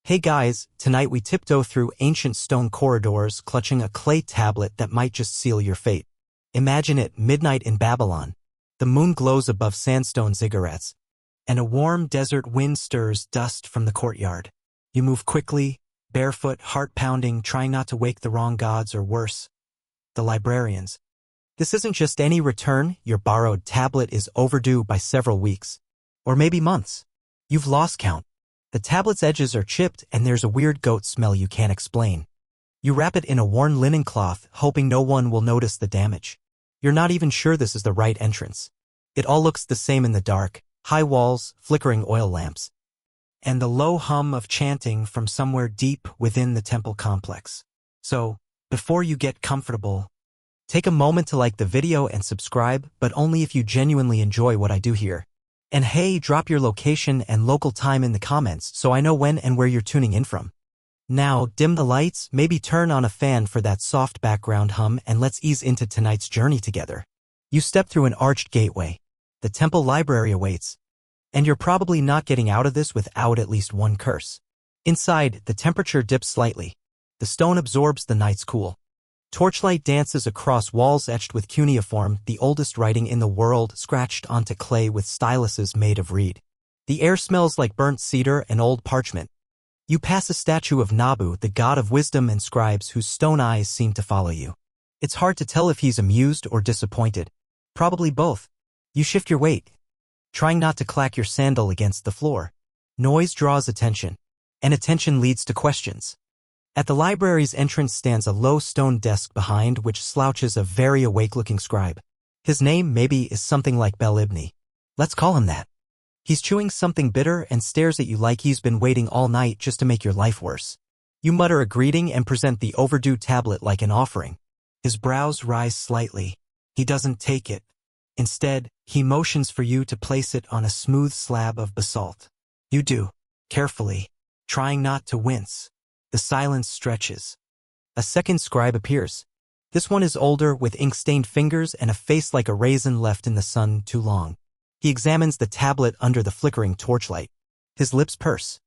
Hey guys, tonight we tiptoe through ancient stone corridors clutching a clay tablet that might just seal your fate. Imagine it, midnight in Babylon. The moon glows above sandstone ziggurats, and a warm desert wind stirs dust from the courtyard. You move quickly, barefoot, heart-pounding, trying not to wake the wrong gods or worse, the librarians. This isn't just any return, your borrowed tablet is overdue by several weeks. Or maybe months. You've lost count. The tablet's edges are chipped and there's a weird goat smell you can't explain. You wrap it in a worn linen cloth, hoping no one will notice the damage. You're not even sure this is the right entrance. It all looks the same in the dark, high walls, flickering oil lamps, and the low hum of chanting from somewhere deep within the temple complex. So, before you get comfortable, take a moment to like the video and subscribe, but only if you genuinely enjoy what I do here. And hey, drop your location and local time in the comments so I know when and where you're tuning in from. Now, dim the lights, maybe turn on a fan for that soft background hum, and let's ease into tonight's journey together. You step through an arched gateway. The temple library awaits. And you're probably not getting out of this without at least one curse. Inside, the temperature dips slightly. The stone absorbs the night's cool. Torchlight dances across walls etched with cuneiform, the oldest writing in the world, scratched onto clay with styluses made of reed. The air smells like burnt cedar and old parchment. You pass a statue of Nabu, the god of wisdom and scribes, whose stone eyes seem to follow you. It's hard to tell if he's amused or disappointed. Probably both. You shift your weight, trying not to clack your sandal against the floor. Noise draws attention, and attention leads to questions. At the library's entrance stands a low stone desk behind which slouches a very awake-looking scribe. His name maybe is something like Bel-Ibni. Let's call him that. He's chewing something bitter and stares at you like he's been waiting all night just to make your life worse. You mutter a greeting and present the overdue tablet like an offering. His brows rise slightly. He doesn't take it. Instead, he motions for you to place it on a smooth slab of basalt. You do, carefully, trying not to wince. The silence stretches. A second scribe appears. This one is older, with ink-stained fingers and a face like a raisin left in the sun too long. He examines the tablet under the flickering torchlight. His lips purse.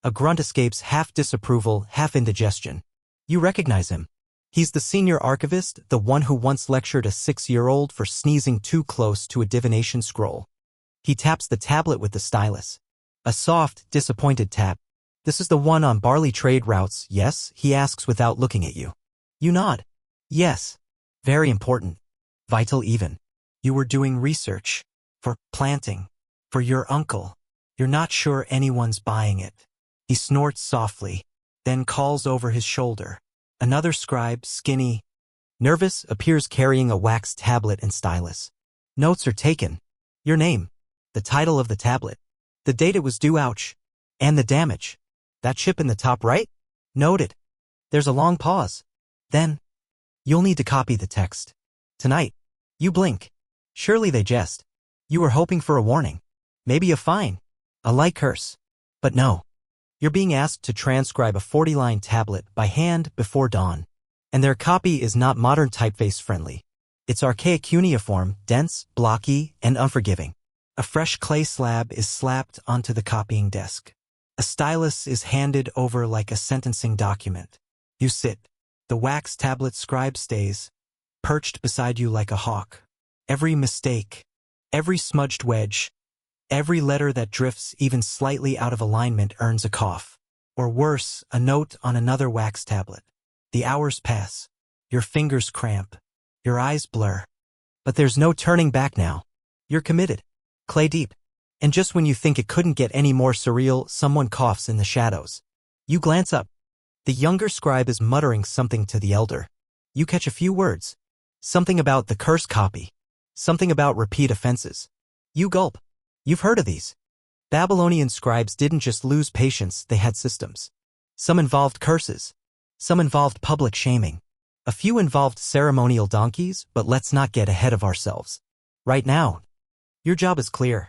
A grunt escapes, half disapproval, half indigestion. You recognize him. He's the senior archivist, the one who once lectured a 6-year-old for sneezing too close to a divination scroll. He taps the tablet with the stylus. A soft, disappointed tap. This is the one on barley trade routes, yes? He asks without looking at you. You nod. Yes. Very important. Vital even. You were doing research. For planting. For your uncle. You're not sure anyone's buying it. He snorts softly, then calls over his shoulder. Another scribe, skinny, nervous, appears carrying a wax tablet and stylus. Notes are taken. Your name. The title of the tablet. The date it was due, ouch. And the damage. That chip in the top right? Noted. There's a long pause. Then, you'll need to copy the text. Tonight. You blink. Surely they jest. You were hoping for a warning. Maybe a fine. A light curse. But no. You're being asked to transcribe a 40-line tablet by hand before dawn. And their copy is not modern typeface friendly. It's archaic cuneiform, dense, blocky, and unforgiving. A fresh clay slab is slapped onto the copying desk. A stylus is handed over like a sentencing document. You sit. The wax tablet scribe stays, perched beside you like a hawk. Every mistake, every smudged wedge, every letter that drifts even slightly out of alignment earns a cough. Or worse, a note on another wax tablet. The hours pass. Your fingers cramp. Your eyes blur. But there's no turning back now. You're committed. Clay deep. And just when you think it couldn't get any more surreal, someone coughs in the shadows. You glance up. The younger scribe is muttering something to the elder. You catch a few words. Something about the curse copy. Something about repeat offenses. You gulp. You've heard of these. Babylonian scribes didn't just lose patience, they had systems. Some involved curses. Some involved public shaming. A few involved ceremonial donkeys, but let's not get ahead of ourselves. Right now, your job is clear.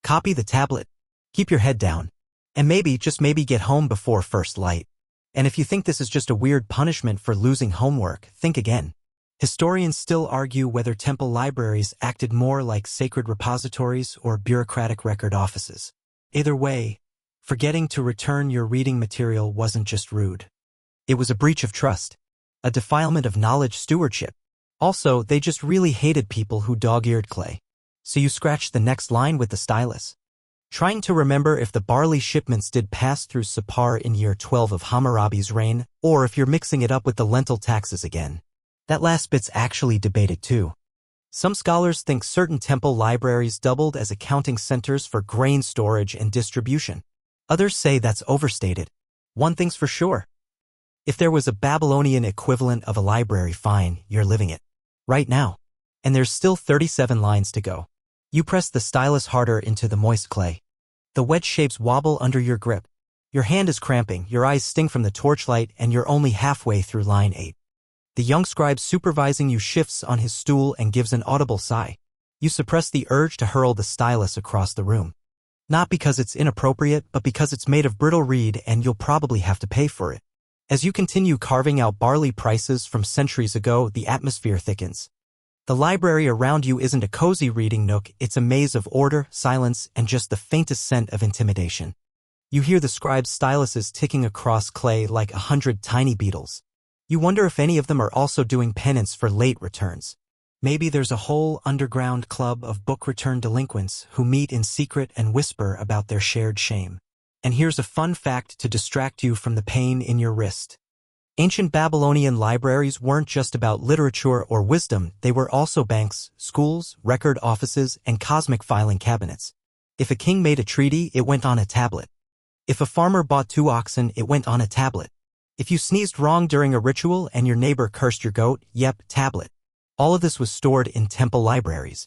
Copy the tablet. Keep your head down. And maybe, just maybe, get home before first light. And if you think this is just a weird punishment for losing homework, think again. Historians still argue whether temple libraries acted more like sacred repositories or bureaucratic record offices. Either way, Forgetting to return your reading material wasn't just rude. It was a breach of trust, a defilement of knowledge stewardship. Also, they just really hated people who dog-eared clay. So you scratched the next line with the stylus, trying to remember if the barley shipments did pass through Sapar in year 12 of Hammurabi's reign, or if you're mixing it up with the lentil taxes again. That last bit's actually debated too. Some scholars think certain temple libraries doubled as accounting centers for grain storage and distribution. Others say that's overstated. One thing's for sure. If there was a Babylonian equivalent of a library, fine, you're living it. Right now. And there's still 37 lines to go. You press the stylus harder into the moist clay. The wedge shapes wobble under your grip. Your hand is cramping, your eyes sting from the torchlight, and you're only halfway through line 8. The young scribe supervising you shifts on his stool and gives an audible sigh. You suppress the urge to hurl the stylus across the room. Not because it's inappropriate, but because it's made of brittle reed and you'll probably have to pay for it. As you continue carving out barley prices from centuries ago, the atmosphere thickens. The library around you isn't a cozy reading nook, it's a maze of order, silence, and just the faintest scent of intimidation. You hear the scribe's styluses ticking across clay like 100 tiny beetles. You wonder if any of them are also doing penance for late returns. Maybe there's a whole underground club of book return delinquents who meet in secret and whisper about their shared shame. And here's a fun fact to distract you from the pain in your wrist. Ancient Babylonian libraries weren't just about literature or wisdom, they were also banks, schools, record offices, and cosmic filing cabinets. If a king made a treaty, it went on a tablet. If a farmer bought 2 oxen, it went on a tablet. If you sneezed wrong during a ritual and your neighbor cursed your goat, yep, tablet. All of this was stored in temple libraries,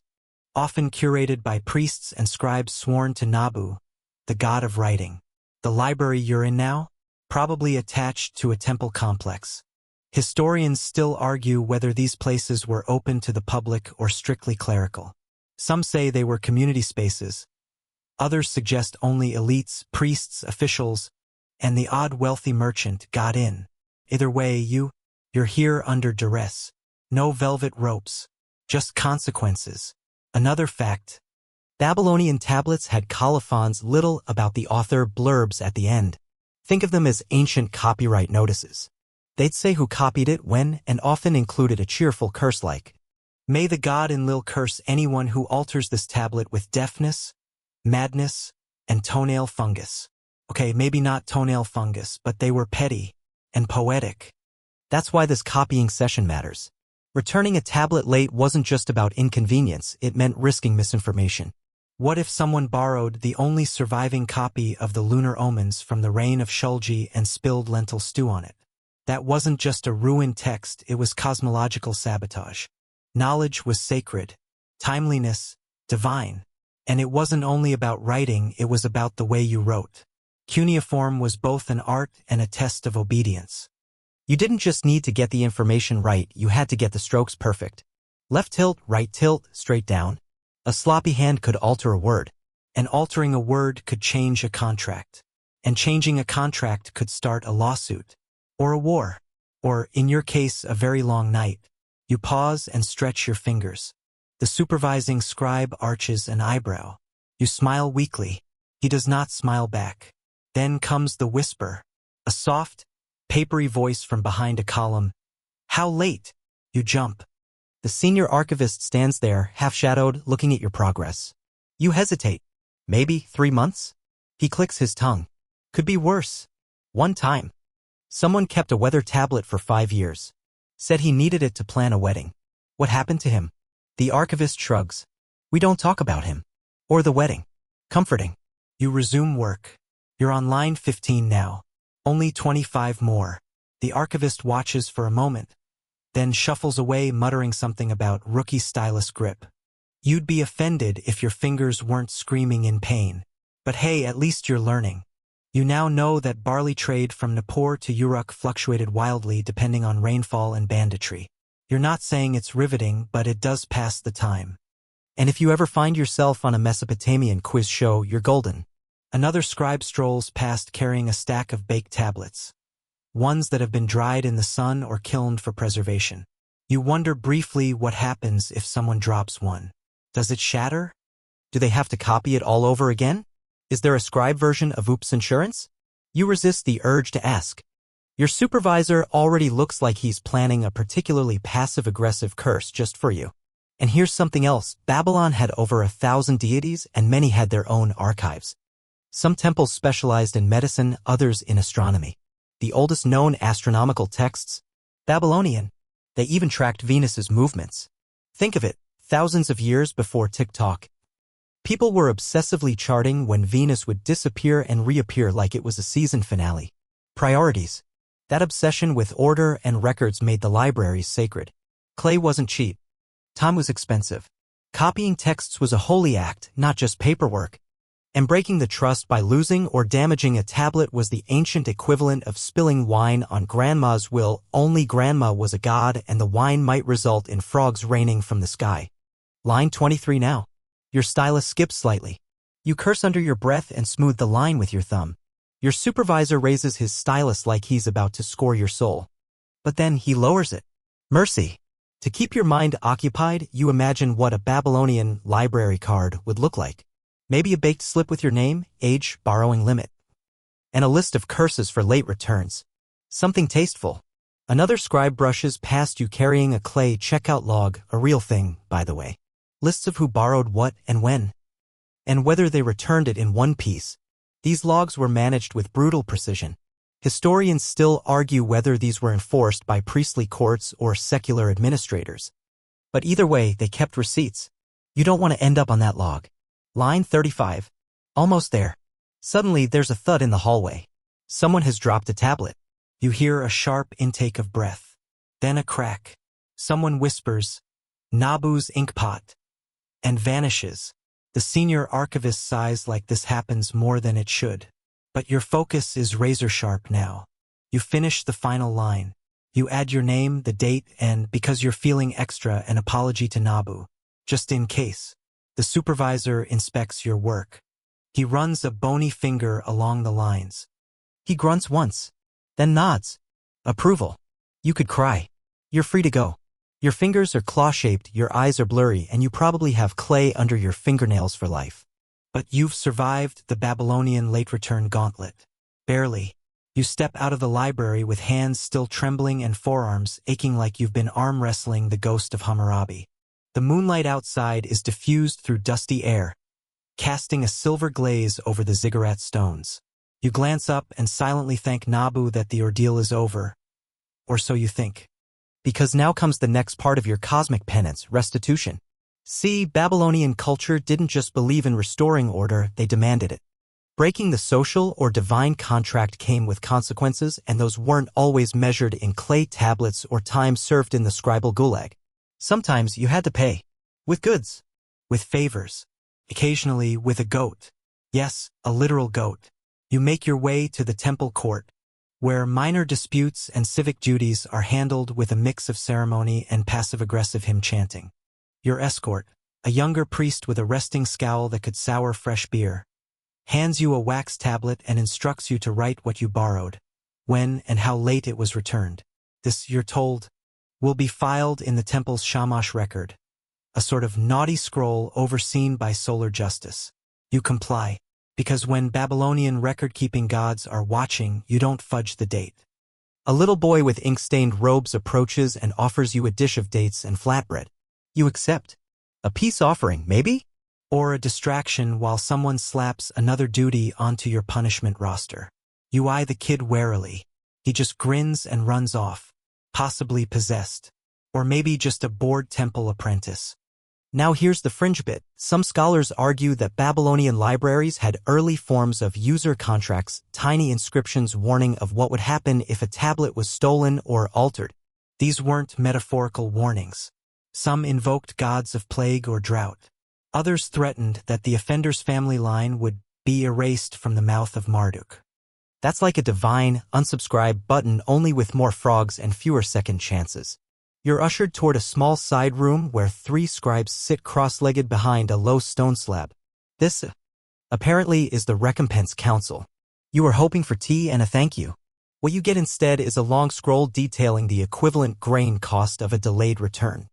often curated by priests and scribes sworn to Nabu, the god of writing. The library you're in now? Probably attached to a temple complex. Historians still argue whether these places were open to the public or strictly clerical. Some say they were community spaces. Others suggest only elites, priests, officials, and the odd wealthy merchant got in. Either way, you're here under duress. No velvet ropes. Just consequences. Another fact. Babylonian tablets had colophons, little about the author, blurbs at the end. Think of them as ancient copyright notices. They'd say who copied it, when, and often included a cheerful curse like, "May the god Enlil curse anyone who alters this tablet with deafness, madness, and toenail fungus." Okay, maybe not toenail fungus, but they were petty and poetic. That's why this copying session matters. Returning a tablet late wasn't just about inconvenience, it meant risking misinformation. What if someone borrowed the only surviving copy of the lunar omens from the reign of Shulgi and spilled lentil stew on it? That wasn't just a ruined text, it was cosmological sabotage. Knowledge was sacred, timeliness, divine. And it wasn't only about writing, it was about the way you wrote. Cuneiform was both an art and a test of obedience. You didn't just need to get the information right, you had to get the strokes perfect. Left tilt, right tilt, straight down. A sloppy hand could alter a word, and altering a word could change a contract. And changing a contract could start a lawsuit, or a war, or, in your case, a very long night. You pause and stretch your fingers. The supervising scribe arches an eyebrow. You smile weakly. He does not smile back. Then comes the whisper, a soft, papery voice from behind a column. "How late?" You jump. The senior archivist stands there, half-shadowed, looking at your progress. You hesitate. Maybe 3 months? He clicks his tongue. Could be worse. One time, someone kept a weather tablet for 5 years. Said he needed it to plan a wedding. What happened to him? The archivist shrugs. We don't talk about him. Or the wedding. Comforting. You resume work. You're on line 15 now. Only 25 more. The archivist watches for a moment, then shuffles away muttering something about rookie stylus grip. You'd be offended if your fingers weren't screaming in pain. But hey, at least you're learning. You now know that barley trade from Nippur to Uruk fluctuated wildly depending on rainfall and banditry. You're not saying it's riveting, but it does pass the time. And if you ever find yourself on a Mesopotamian quiz show, you're golden. Another scribe strolls past carrying a stack of baked tablets. Ones that have been dried in the sun or kilned for preservation. You wonder briefly what happens if someone drops one. Does it shatter? Do they have to copy it all over again? Is there a scribe version of Oops Insurance? You resist the urge to ask. Your supervisor already looks like he's planning a particularly passive-aggressive curse just for you. And here's something else. Babylon had over 1,000 deities, and many had their own archives. Some temples specialized in medicine, others in astronomy. The oldest known astronomical texts, Babylonian. They even tracked Venus's movements. Think of it, thousands of years before TikTok. People were obsessively charting when Venus would disappear and reappear like it was a season finale. Priorities. That obsession with order and records made the libraries sacred. Clay wasn't cheap. Time was expensive. Copying texts was a holy act, not just paperwork. And breaking the trust by losing or damaging a tablet was the ancient equivalent of spilling wine on grandma's will. Only grandma was a god, and the wine might result in frogs raining from the sky. Line 23 now. Your stylus skips slightly. You curse under your breath and smooth the line with your thumb. Your supervisor raises his stylus like he's about to score your soul. But then he lowers it. Mercy. To keep your mind occupied, you imagine what a Babylonian library card would look like. Maybe a baked slip with your name, age, borrowing limit. And a list of curses for late returns. Something tasteful. Another scribe brushes past you carrying a clay checkout log, a real thing, by the way. Lists of who borrowed what and when. And whether they returned it in one piece. These logs were managed with brutal precision. Historians still argue whether these were enforced by priestly courts or secular administrators. But either way, they kept receipts. You don't want to end up on that log. Line 35. Almost there. Suddenly, there's a thud in the hallway. Someone has dropped a tablet. You hear a sharp intake of breath. Then a crack. Someone whispers, Nabu's inkpot, and vanishes. The senior archivist sighs like this happens more than it should. But your focus is razor-sharp now. You finish the final line. You add your name, the date, and, because you're feeling extra, an apology to Nabu. Just in case. The supervisor inspects your work. He runs a bony finger along the lines. He grunts once, then nods. Approval. You could cry. You're free to go. Your fingers are claw-shaped, your eyes are blurry, and you probably have clay under your fingernails for life. But you've survived the Babylonian late return gauntlet. Barely. You step out of the library with hands still trembling and forearms aching like you've been arm wrestling the ghost of Hammurabi. The moonlight outside is diffused through dusty air, casting a silver glaze over the ziggurat stones. You glance up and silently thank Nabu that the ordeal is over. Or so you think. Because now comes the next part of your cosmic penance, restitution. See, Babylonian culture didn't just believe in restoring order, they demanded it. Breaking the social or divine contract came with consequences, and those weren't always measured in clay tablets or time served in the scribal gulag. Sometimes you had to pay. With goods. With favors. Occasionally with a goat. Yes, a literal goat. You make your way to the temple court, where minor disputes and civic duties are handled with a mix of ceremony and passive-aggressive hymn chanting. Your escort, a younger priest with a resting scowl that could sour fresh beer, hands you a wax tablet and instructs you to write what you borrowed, when and how late it was returned. This, you're told, will be filed in the temple's Shamash record, a sort of naughty scroll overseen by solar justice. You comply, because when Babylonian record-keeping gods are watching, you don't fudge the date. A little boy with ink-stained robes approaches and offers you a dish of dates and flatbread. You accept. A peace offering, maybe? Or a distraction while someone slaps another duty onto your punishment roster. You eye the kid warily. He just grins and runs off, possibly possessed. Or maybe just a bored temple apprentice. Now here's the fringe bit. Some scholars argue that Babylonian libraries had early forms of user contracts, tiny inscriptions warning of what would happen if a tablet was stolen or altered. These weren't metaphorical warnings. Some invoked gods of plague or drought. Others threatened that the offender's family line would be erased from the mouth of Marduk. That's like a divine, unsubscribe button, only with more frogs and fewer second chances. You're ushered toward a small side room where 3 scribes sit cross-legged behind a low stone slab. This, apparently, is the recompense council. You were hoping for tea and a thank you. What you get instead is a long scroll detailing the equivalent grain cost of a delayed return.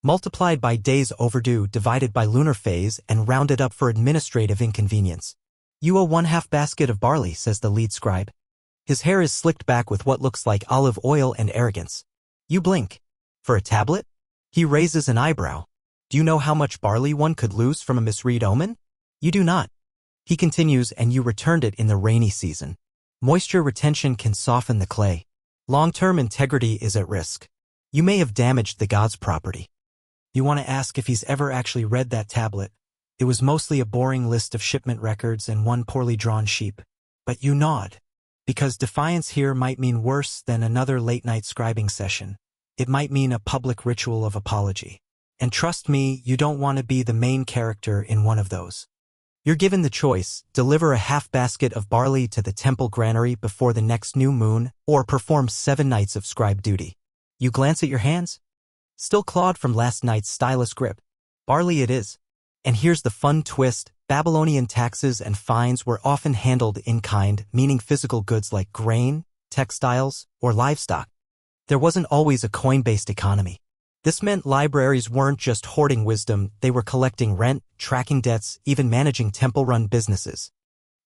Multiplied by days overdue, divided by lunar phase, and rounded up for administrative inconvenience. You owe 1/2 basket of barley, says the lead scribe. His hair is slicked back with what looks like olive oil and arrogance. You blink. For a tablet? He raises an eyebrow. Do you know how much barley one could lose from a misread omen? You do not. He continues, and you returned it in the rainy season. Moisture retention can soften the clay. Long-term integrity is at risk. You may have damaged the god's property. You want to ask if he's ever actually read that tablet. It was mostly a boring list of shipment records and one poorly drawn sheep. But you nod. Because defiance here might mean worse than another late-night scribing session. It might mean a public ritual of apology. And trust me, you don't want to be the main character in one of those. You're given the choice: deliver a half basket of barley to the temple granary before the next new moon, or perform 7 nights of scribe duty. You glance at your hands. Still clawed from last night's stylus grip. Barley it is. And here's the fun twist: Babylonian taxes and fines were often handled in kind, meaning physical goods like grain, textiles, or livestock. There wasn't always a coin-based economy. This meant libraries weren't just hoarding wisdom, they were collecting rent, tracking debts, even managing temple-run businesses.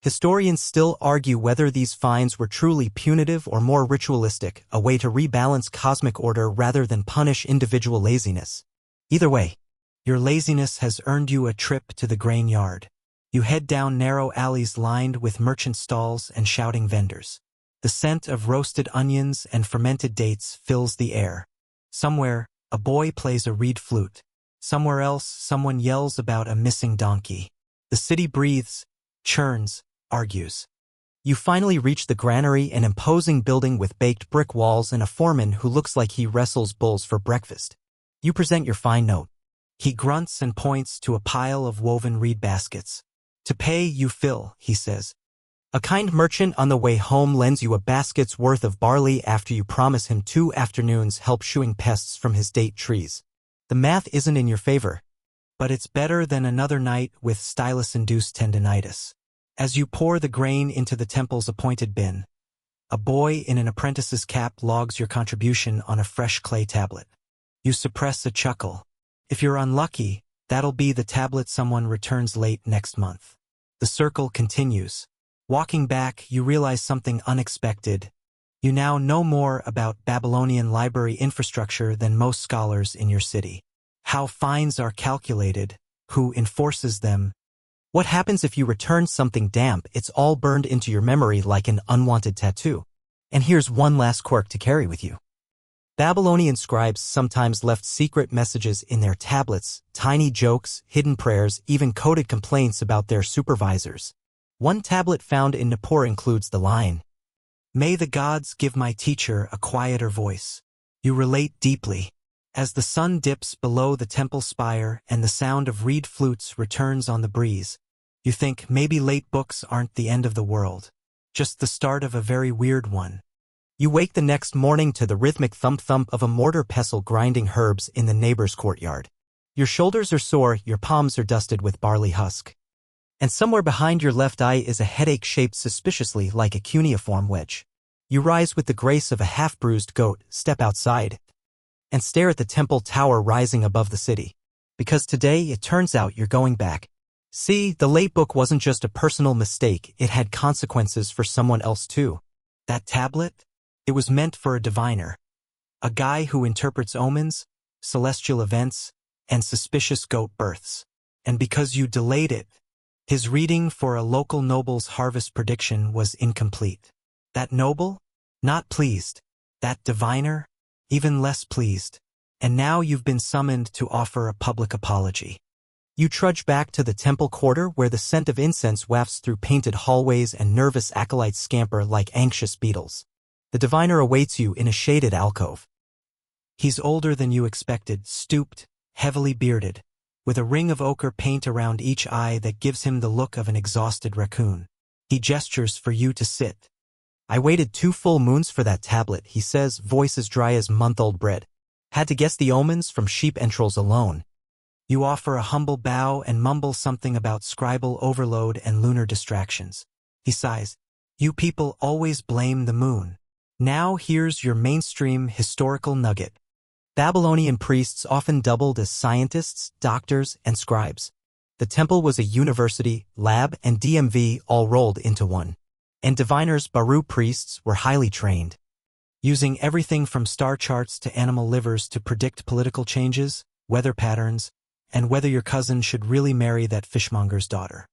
Historians still argue whether these fines were truly punitive or more ritualistic, a way to rebalance cosmic order rather than punish individual laziness. Either way, your laziness has earned you a trip to the grain yard. You head down narrow alleys lined with merchant stalls and shouting vendors. The scent of roasted onions and fermented dates fills the air. Somewhere, a boy plays a reed flute. Somewhere else, someone yells about a missing donkey. The city breathes, churns, argues. You finally reach the granary, an imposing building with baked brick walls and a foreman who looks like he wrestles bulls for breakfast. You present your fine note. He grunts and points to a pile of woven reed baskets. To pay, you fill, he says. A kind merchant on the way home lends you a basket's worth of barley after you promise him 2 afternoons help shooing pests from his date trees. The math isn't in your favor, but it's better than another night with stylus-induced tendinitis. As you pour the grain into the temple's appointed bin, a boy in an apprentice's cap logs your contribution on a fresh clay tablet. You suppress a chuckle. If you're unlucky, that'll be the tablet someone returns late next month. The circle continues. Walking back, you realize something unexpected. You now know more about Babylonian library infrastructure than most scholars in your city. How fines are calculated, who enforces them. What happens if you return something damp? It's all burned into your memory like an unwanted tattoo. And here's one last quirk to carry with you. Babylonian scribes sometimes left secret messages in their tablets, tiny jokes, hidden prayers, even coded complaints about their supervisors. One tablet found in Nippur includes the line, "May the gods give my teacher a quieter voice." You relate deeply. As the sun dips below the temple spire and the sound of reed flutes returns on the breeze, you think maybe late books aren't the end of the world, just the start of a very weird one. You wake the next morning to the rhythmic thump-thump of a mortar pestle grinding herbs in the neighbor's courtyard. Your shoulders are sore, your palms are dusted with barley husk. And somewhere behind your left eye is a headache shaped suspiciously like a cuneiform wedge. You rise with the grace of a half-bruised goat, step outside, and stare at the temple tower rising above the city. Because today, it turns out you're going back. See, the late book wasn't just a personal mistake, it had consequences for someone else too. That tablet? It was meant for a diviner. A guy who interprets omens, celestial events, and suspicious goat births. And because you delayed it, his reading for a local noble's harvest prediction was incomplete. That noble? Not pleased. That diviner? Even less pleased. And now you've been summoned to offer a public apology. You trudge back to the temple quarter where the scent of incense wafts through painted hallways and nervous acolytes scamper like anxious beetles. The diviner awaits you in a shaded alcove. He's older than you expected, stooped, heavily bearded, with a ring of ochre paint around each eye that gives him the look of an exhausted raccoon. He gestures for you to sit. I waited 2 full moons for that tablet, he says, voice as dry as month-old bread. Had to guess the omens from sheep entrails alone. You offer a humble bow and mumble something about scribal overload and lunar distractions. He sighs. You people always blame the moon. Now here's your mainstream historical nugget. Babylonian priests often doubled as scientists, doctors, and scribes. The temple was a university, lab, and DMV all rolled into one. And diviners, Baru priests, were highly trained, using everything from star charts to animal livers to predict political changes, weather patterns, and whether your cousin should really marry that fishmonger's daughter.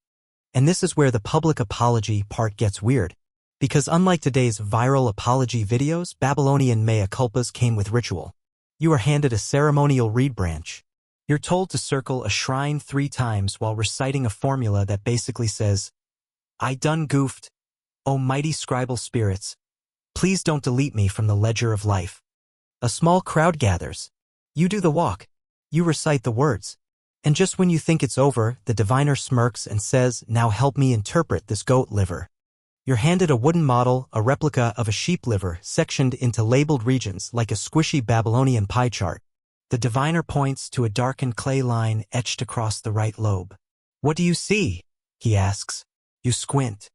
And this is where the public apology part gets weird, because unlike today's viral apology videos, Babylonian mea culpas came with ritual. You are handed a ceremonial reed branch. You're told to circle a shrine 3 times while reciting a formula that basically says, "I done goofed, oh mighty scribal spirits. Please don't delete me from the ledger of life." A small crowd gathers. You do the walk. You recite the words. And just when you think it's over, the diviner smirks and says, "Now help me interpret this goat liver." You're handed a wooden model, a replica of a sheep liver, sectioned into labeled regions like a squishy Babylonian pie chart. The diviner points to a darkened clay line etched across the right lobe. "What do you see?" he asks. You squint.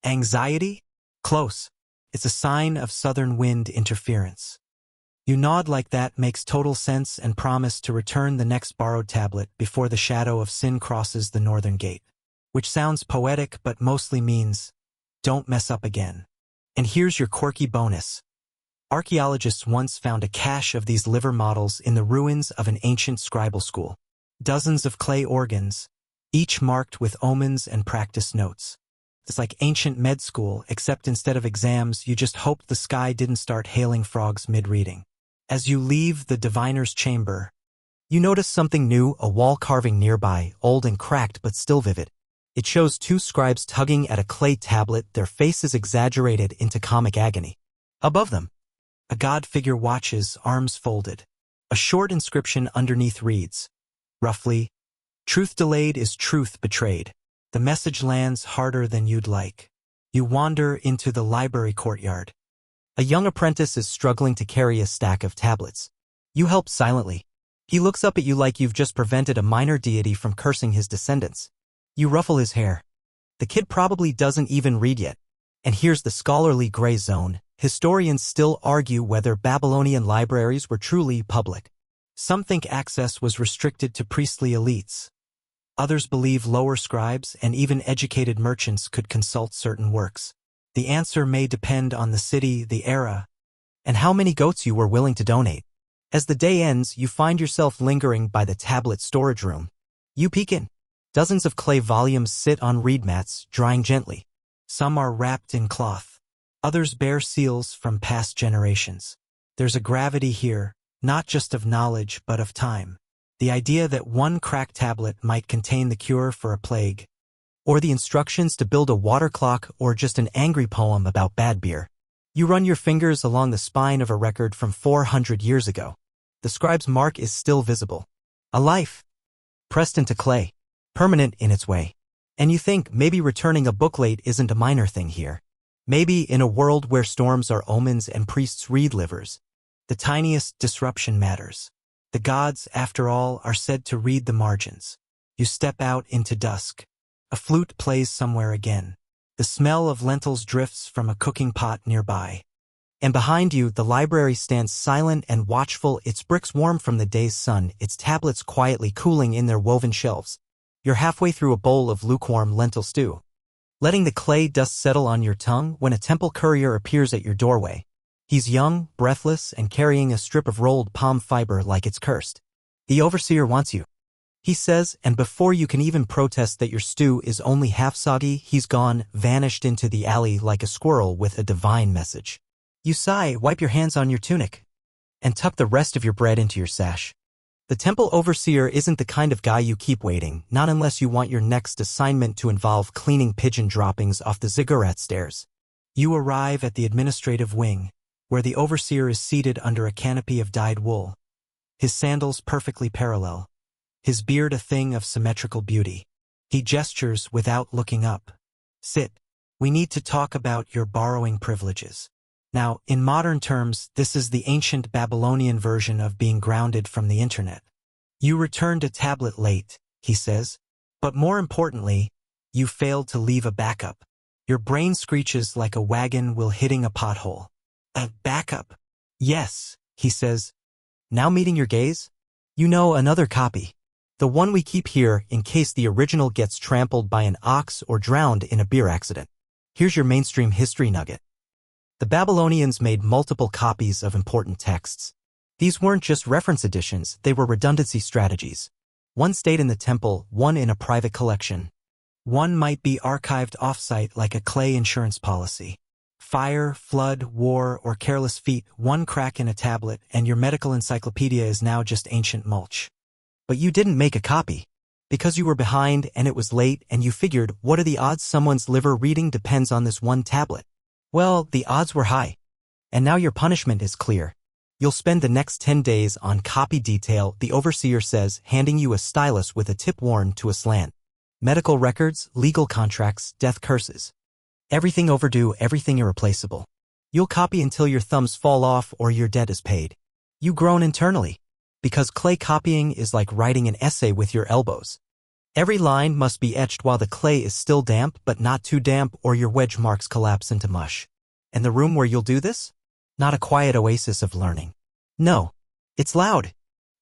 Anxiety? Close. It's a sign of southern wind interference. You nod like that makes total sense and promise to return the next borrowed tablet before the shadow of sin crosses the northern gate. Which sounds poetic but mostly means, don't mess up again. And here's your quirky bonus. Archaeologists once found a cache of these liver models in the ruins of an ancient scribal school. Dozens of clay organs, each marked with omens and practice notes. It's like ancient med school, except instead of exams, you just hoped the sky didn't start hailing frogs mid-reading. As you leave the diviner's chamber, you notice something new, a wall carving nearby, old and cracked but still vivid. It shows 2 scribes tugging at a clay tablet, their faces exaggerated into comic agony. Above them, a god figure watches, arms folded. A short inscription underneath reads, roughly, "Truth delayed is truth betrayed." The message lands harder than you'd like. You wander into the library courtyard. A young apprentice is struggling to carry a stack of tablets. You help silently. He looks up at you like you've just prevented a minor deity from cursing his descendants. You ruffle his hair. The kid probably doesn't even read yet. And here's the scholarly gray zone. Historians still argue whether Babylonian libraries were truly public. Some think access was restricted to priestly elites. Others believe lower scribes and even educated merchants could consult certain works. The answer may depend on the city, the era, and how many goats you were willing to donate. As the day ends, you find yourself lingering by the tablet storage room. You peek in. Dozens of clay volumes sit on reed mats, drying gently. Some are wrapped in cloth. Others bear seals from past generations. There's a gravity here, not just of knowledge but of time. The idea that one cracked tablet might contain the cure for a plague, or the instructions to build a water clock, or just an angry poem about bad beer. You run your fingers along the spine of a record from 400 years ago. The scribe's mark is still visible. A life, pressed into clay, permanent in its way. And you think maybe returning a book late isn't a minor thing here. Maybe in a world where storms are omens and priests read livers, the tiniest disruption matters. The gods, after all, are said to read the margins. You step out into dusk. A flute plays somewhere again. The smell of lentils drifts from a cooking pot nearby. And behind you, the library stands silent and watchful, its bricks warm from the day's sun, its tablets quietly cooling in their woven shelves. You're halfway through a bowl of lukewarm lentil stew, letting the clay dust settle on your tongue when a temple courier appears at your doorway. He's young, breathless, and carrying a strip of rolled palm fiber like it's cursed. "The overseer wants you," he says, and before you can even protest that your stew is only half soggy, he's gone, vanished into the alley like a squirrel with a divine message. You sigh, wipe your hands on your tunic, and tuck the rest of your bread into your sash. The temple overseer isn't the kind of guy you keep waiting, not unless you want your next assignment to involve cleaning pigeon droppings off the ziggurat stairs. You arrive at the administrative wing, where the overseer is seated under a canopy of dyed wool. His sandals perfectly parallel. His beard a thing of symmetrical beauty. He gestures without looking up. "Sit. We need to talk about your borrowing privileges." Now, in modern terms, this is the ancient Babylonian version of being grounded from the internet. You returned a tablet late, he says. But more importantly, you failed to leave a backup. Your brain screeches like a wagon wheel hitting a pothole. "A backup?" "Yes," he says. "Now meeting your gaze? You know, another copy. The one we keep here in case the original gets trampled by an ox or drowned in a beer accident. Here's your mainstream history nugget. The Babylonians made multiple copies of important texts. These weren't just reference editions, they were redundancy strategies. One stayed in the temple, one in a private collection. One might be archived off-site like a clay insurance policy. Fire, flood, war, or careless feet, one crack in a tablet, and your medical encyclopedia is now just ancient mulch. But you didn't make a copy. Because you were behind and it was late and you figured, what are the odds someone's liver reading depends on this one tablet? Well, the odds were high. And now your punishment is clear. You'll spend the next 10 days on copy detail, the overseer says, handing you a stylus with a tip worn to a slant. Medical records, legal contracts, death curses. Everything overdue, everything irreplaceable. You'll copy until your thumbs fall off or your debt is paid. You groan internally. Because clay copying is like writing an essay with your elbows. Every line must be etched while the clay is still damp but not too damp or your wedge marks collapse into mush. And the room where you'll do this? Not a quiet oasis of learning. No, it's loud,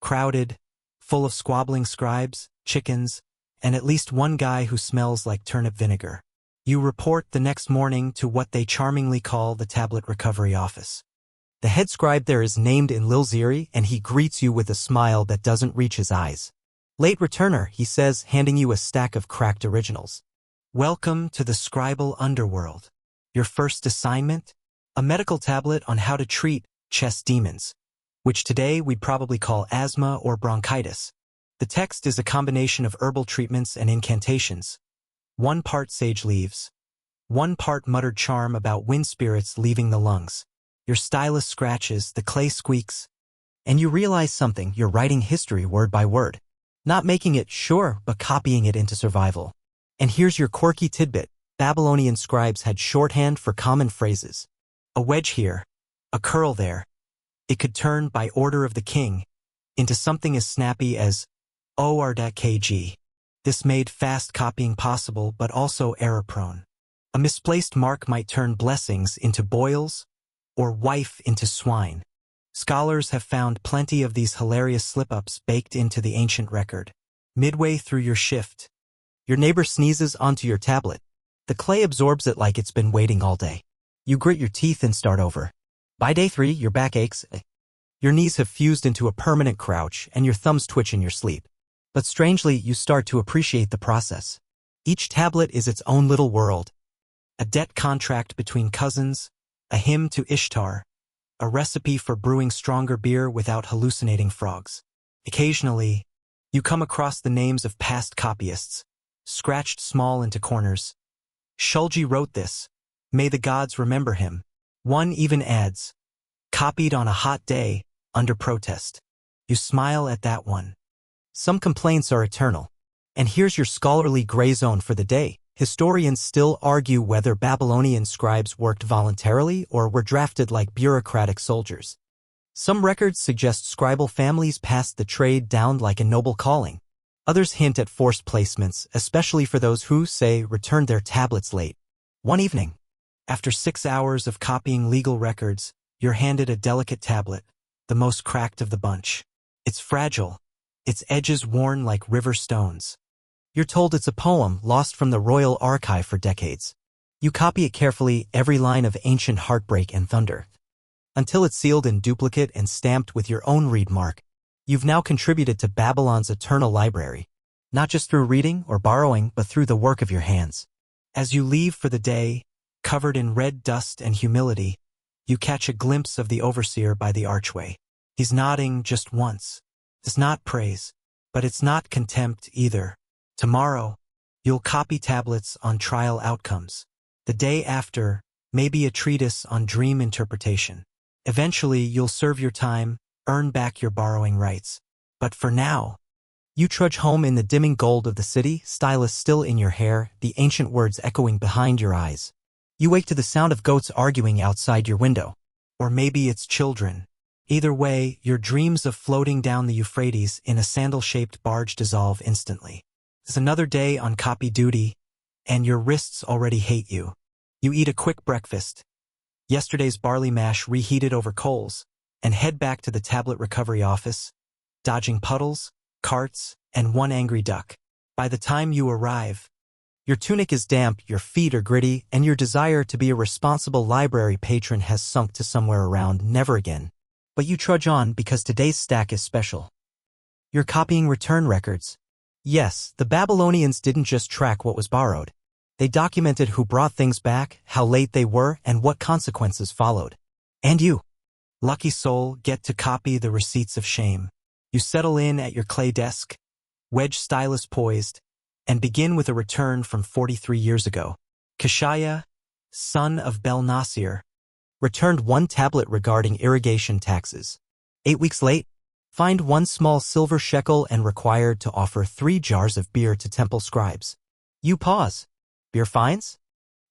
crowded, full of squabbling scribes, chickens, and at least one guy who smells like turnip vinegar. You report the next morning to what they charmingly call the tablet recovery office. The head scribe there is named Enlil, and he greets you with a smile that doesn't reach his eyes. Late returner, he says, handing you a stack of cracked originals. Welcome to the scribal underworld. Your first assignment? A medical tablet on how to treat chest demons, which today we'd probably call asthma or bronchitis. The text is a combination of herbal treatments and incantations. 1 part sage leaves. 1 part muttered charm about wind spirits leaving the lungs. Your stylus scratches, the clay squeaks, and you realize something, you're writing history word by word. Not making it, sure, but copying it into survival. And here's your quirky tidbit. Babylonian scribes had shorthand for common phrases. A wedge here, a curl there. It could turn, by order of the king, into something as snappy as OR.kg. This made fast copying possible but also error-prone. A misplaced mark might turn blessings into boils, or wife into swine. Scholars have found plenty of these hilarious slip-ups baked into the ancient record. Midway through your shift, your neighbor sneezes onto your tablet. The clay absorbs it like it's been waiting all day. You grit your teeth and start over. By day 3, your back aches. Your knees have fused into a permanent crouch and your thumbs twitch in your sleep. But strangely, you start to appreciate the process. Each tablet is its own little world. A debt contract between cousins, a hymn to Ishtar, a recipe for brewing stronger beer without hallucinating frogs. Occasionally, you come across the names of past copyists, scratched small into corners. Shulgi wrote this. May the gods remember him. One even adds, copied on a hot day, under protest. You smile at that one. Some complaints are eternal. And here's your scholarly gray zone for the day. Historians still argue whether Babylonian scribes worked voluntarily or were drafted like bureaucratic soldiers. Some records suggest scribal families passed the trade down like a noble calling. Others hint at forced placements, especially for those who, say, returned their tablets late. One evening, after 6 hours of copying legal records, you're handed a delicate tablet, the most cracked of the bunch. It's fragile, its edges worn like river stones. You're told it's a poem lost from the royal archive for decades. You copy it carefully, every line of ancient heartbreak and thunder. Until it's sealed in duplicate and stamped with your own read mark. You've now contributed to Babylon's eternal library, not just through reading or borrowing, but through the work of your hands. As you leave for the day, covered in red dust and humility, you catch a glimpse of the overseer by the archway. He's nodding just once. It's not praise, but it's not contempt either. Tomorrow, you'll copy tablets on trial outcomes. The day after, maybe a treatise on dream interpretation. Eventually, you'll serve your time, earn back your borrowing rights. But for now, you trudge home in the dimming gold of the city, stylus still in your hair, the ancient words echoing behind your eyes. You wake to the sound of goats arguing outside your window. Or maybe it's children. Either way, your dreams of floating down the Euphrates in a sandal-shaped barge dissolve instantly. It's another day on copy duty, and your wrists already hate you. You eat a quick breakfast, yesterday's barley mash reheated over coals, and head back to the tablet recovery office, dodging puddles, carts, and one angry duck. By the time you arrive, your tunic is damp, your feet are gritty, and your desire to be a responsible library patron has sunk to somewhere around never again. But you trudge on because today's stack is special. You're copying return records. Yes, the Babylonians didn't just track what was borrowed. They documented who brought things back, how late they were, and what consequences followed. And you, lucky soul, get to copy the receipts of shame. You settle in at your clay desk, wedge stylus poised, and begin with a return from 43 years ago. Kashaya, son of Bel Nasir, returned one tablet regarding irrigation taxes. 8 weeks late, fined one small silver shekel and required to offer 3 jars of beer to temple scribes. You pause. Beer fines?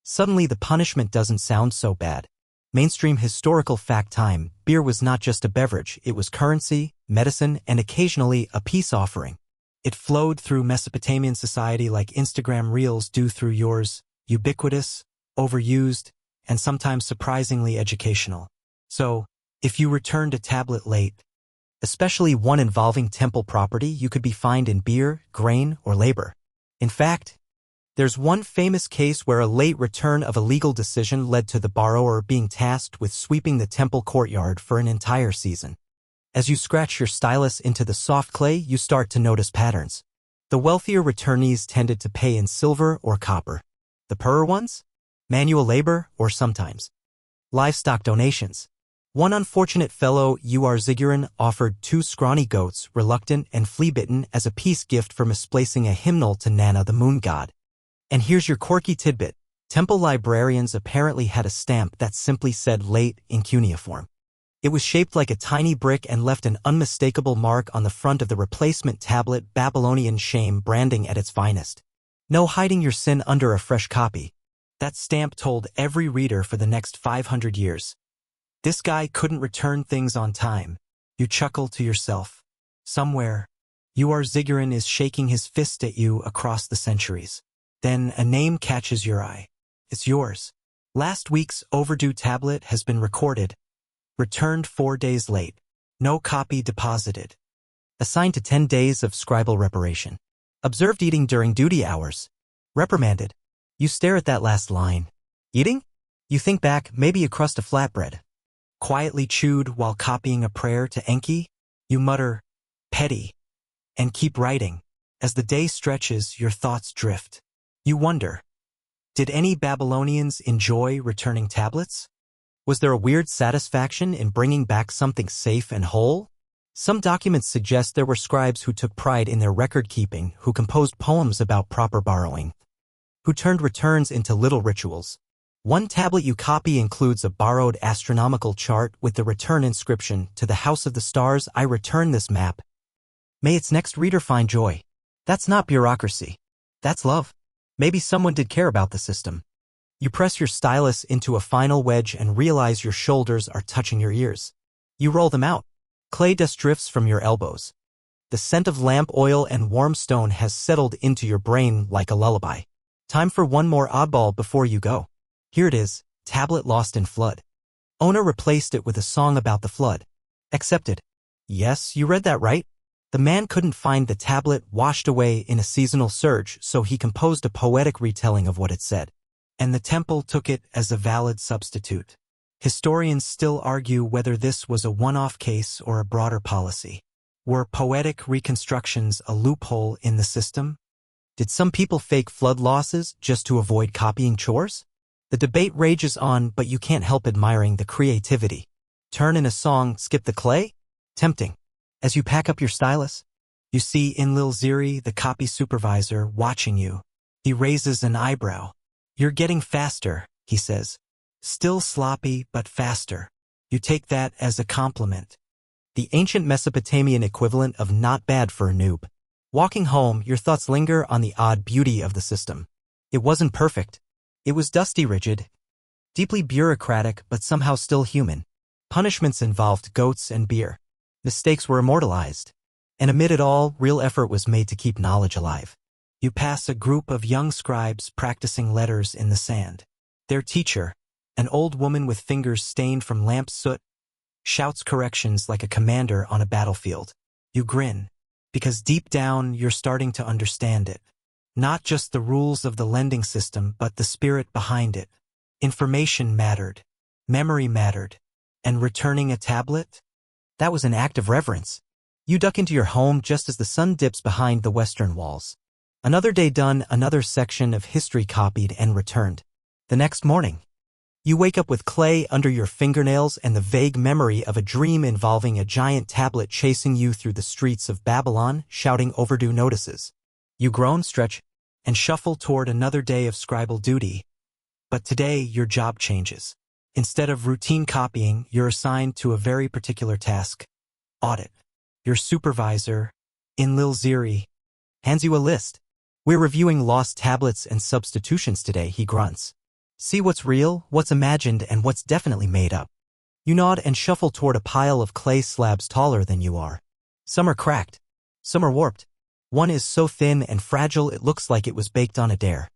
Suddenly the punishment doesn't sound so bad. Mainstream historical fact time, beer was not just a beverage, it was currency, medicine, and occasionally a peace offering. It flowed through Mesopotamian society like Instagram reels do through yours, ubiquitous, overused, and sometimes surprisingly educational. So, if you returned a tablet late, especially one involving temple property, you could be fined in beer, grain, or labor. In fact, there's one famous case where a late return of a legal decision led to the borrower being tasked with sweeping the temple courtyard for an entire season. As you scratch your stylus into the soft clay, you start to notice patterns. The wealthier returnees tended to pay in silver or copper. The poorer ones? Manual labor or sometimes livestock donations. One unfortunate fellow Ziguran offered 2 scrawny goats, reluctant and flea-bitten, as a peace gift for misplacing a hymnal to Nana the moon god. And here's your quirky tidbit. Temple librarians apparently had a stamp that simply said late in cuneiform. It was shaped like a tiny brick and left an unmistakable mark on the front of the replacement tablet, Babylonian shame branding at its finest. No hiding your sin under a fresh copy. That stamp told every reader for the next 500 years. This guy couldn't return things on time. You chuckle to yourself. Somewhere, Ziguran is shaking his fist at you across the centuries. Then a name catches your eye. It's yours. Last week's overdue tablet has been recorded. Returned 4 days late. No copy deposited. Assigned to 10 days of scribal reparation. Observed eating during duty hours. Reprimanded. You stare at that last line. Eating? You think back, maybe a crust of flatbread. Quietly chewed while copying a prayer to Enki. You mutter, petty, and keep writing. As the day stretches, your thoughts drift. You wonder, did any Babylonians enjoy returning tablets? Was there a weird satisfaction in bringing back something safe and whole? Some documents suggest there were scribes who took pride in their record-keeping, who composed poems about proper borrowing, who turned returns into little rituals. One tablet you copy includes a borrowed astronomical chart with the return inscription, "To the house of the stars, I return this map. May its next reader find joy." That's not bureaucracy. That's love. Maybe someone did care about the system. You press your stylus into a final wedge and realize your shoulders are touching your ears. You roll them out. Clay dust drifts from your elbows. The scent of lamp oil and warm stone has settled into your brain like a lullaby. Time for one more oddball before you go. Here it is, tablet lost in flood. Owner replaced it with a song about the flood. Accepted. Yes, you read that right. The man couldn't find the tablet washed away in a seasonal surge, so he composed a poetic retelling of what it said. And the temple took it as a valid substitute. Historians still argue whether this was a one-off case or a broader policy. Were poetic reconstructions a loophole in the system? Did some people fake flood losses just to avoid copying chores? The debate rages on, but you can't help admiring the creativity. Turn in a song, skip the clay? Tempting. As you pack up your stylus, you see Enlil Ziri, the copy supervisor, watching you. He raises an eyebrow. "You're getting faster," he says. "Still sloppy, but faster." You take that as a compliment. The ancient Mesopotamian equivalent of not bad for a noob. Walking home, your thoughts linger on the odd beauty of the system. It wasn't perfect. It was dusty rigid, deeply bureaucratic, but somehow still human. Punishments involved goats and beer. Mistakes were immortalized. And amid it all, real effort was made to keep knowledge alive. You pass a group of young scribes practicing letters in the sand. Their teacher, an old woman with fingers stained from lamp soot, shouts corrections like a commander on a battlefield. You grin. Because deep down, you're starting to understand it. Not just the rules of the lending system, but the spirit behind it. Information mattered. Memory mattered. And returning a tablet? That was an act of reverence. You duck into your home just as the sun dips behind the western walls. Another day done, another section of history copied and returned. The next morning, you wake up with clay under your fingernails and the vague memory of a dream involving a giant tablet chasing you through the streets of Babylon, shouting overdue notices. You groan, stretch, and shuffle toward another day of scribal duty. But today, your job changes. Instead of routine copying, you're assigned to a very particular task. Audit. Your supervisor, Enlil Ziri, hands you a list. We're reviewing lost tablets and substitutions today, he grunts. See what's real, what's imagined, and what's definitely made up. You nod and shuffle toward a pile of clay slabs taller than you are. Some are cracked. Some are warped. One is so thin and fragile it looks like it was baked on a dare.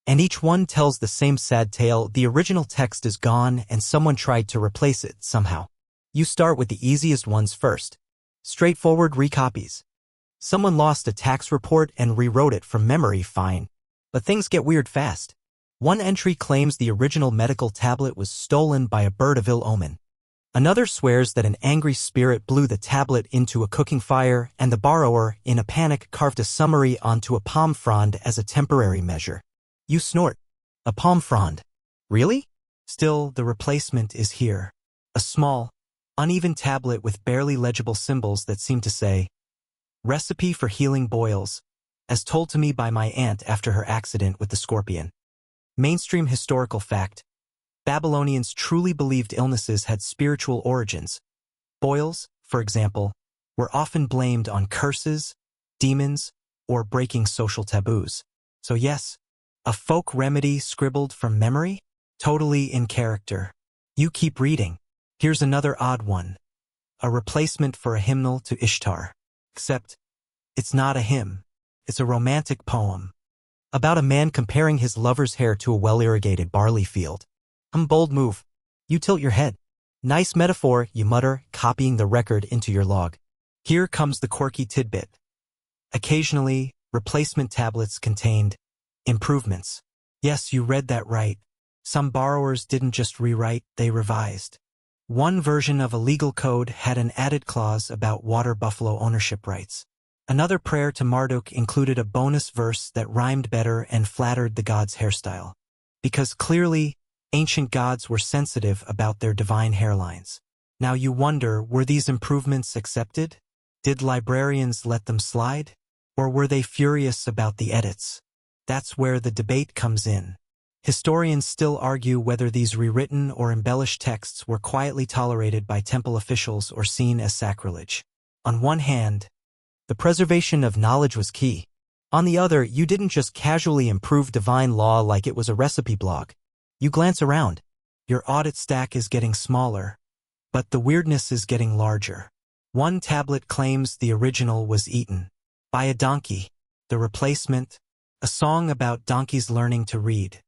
And each one tells the same sad tale. The original text is gone and someone tried to replace it somehow. You start with the easiest ones first. Straightforward recopies. Someone lost a tax report and rewrote it from memory, fine. But things get weird fast. One entry claims the original medical tablet was stolen by a bird of ill omen. Another swears that an angry spirit blew the tablet into a cooking fire, and the borrower, in a panic, carved a summary onto a palm frond as a temporary measure. You snort. A palm frond. Really? Still, the replacement is here. A small, uneven tablet with barely legible symbols that seem to say, "Recipe for healing boils, as told to me by my aunt after her accident with the scorpion." Mainstream historical fact. Babylonians truly believed illnesses had spiritual origins. Boils, for example, were often blamed on curses, demons, or breaking social taboos. So yes, a folk remedy scribbled from memory? Totally in character. You keep reading. Here's another odd one. A replacement for a hymnal to Ishtar. Except, it's not a hymn. It's a romantic poem. About a man comparing his lover's hair to a well-irrigated barley field. Bold move. You tilt your head. Nice metaphor, you mutter, copying the record into your log. Here comes the quirky tidbit. Occasionally, replacement tablets contained improvements. Yes, you read that right. Some borrowers didn't just rewrite, they revised. One version of a legal code had an added clause about water buffalo ownership rights. Another prayer to Marduk included a bonus verse that rhymed better and flattered the god's hairstyle. Because clearly, ancient gods were sensitive about their divine hairlines. Now you wonder, were these improvements accepted? Did librarians let them slide? Or were they furious about the edits? That's where the debate comes in. Historians still argue whether these rewritten or embellished texts were quietly tolerated by temple officials or seen as sacrilege. On one hand, the preservation of knowledge was key. On the other, you didn't just casually improve divine law like it was a recipe blog. You glance around. Your audit stack is getting smaller, but the weirdness is getting larger. One tablet claims the original was eaten by a donkey. The replacement, a song about donkeys learning to read.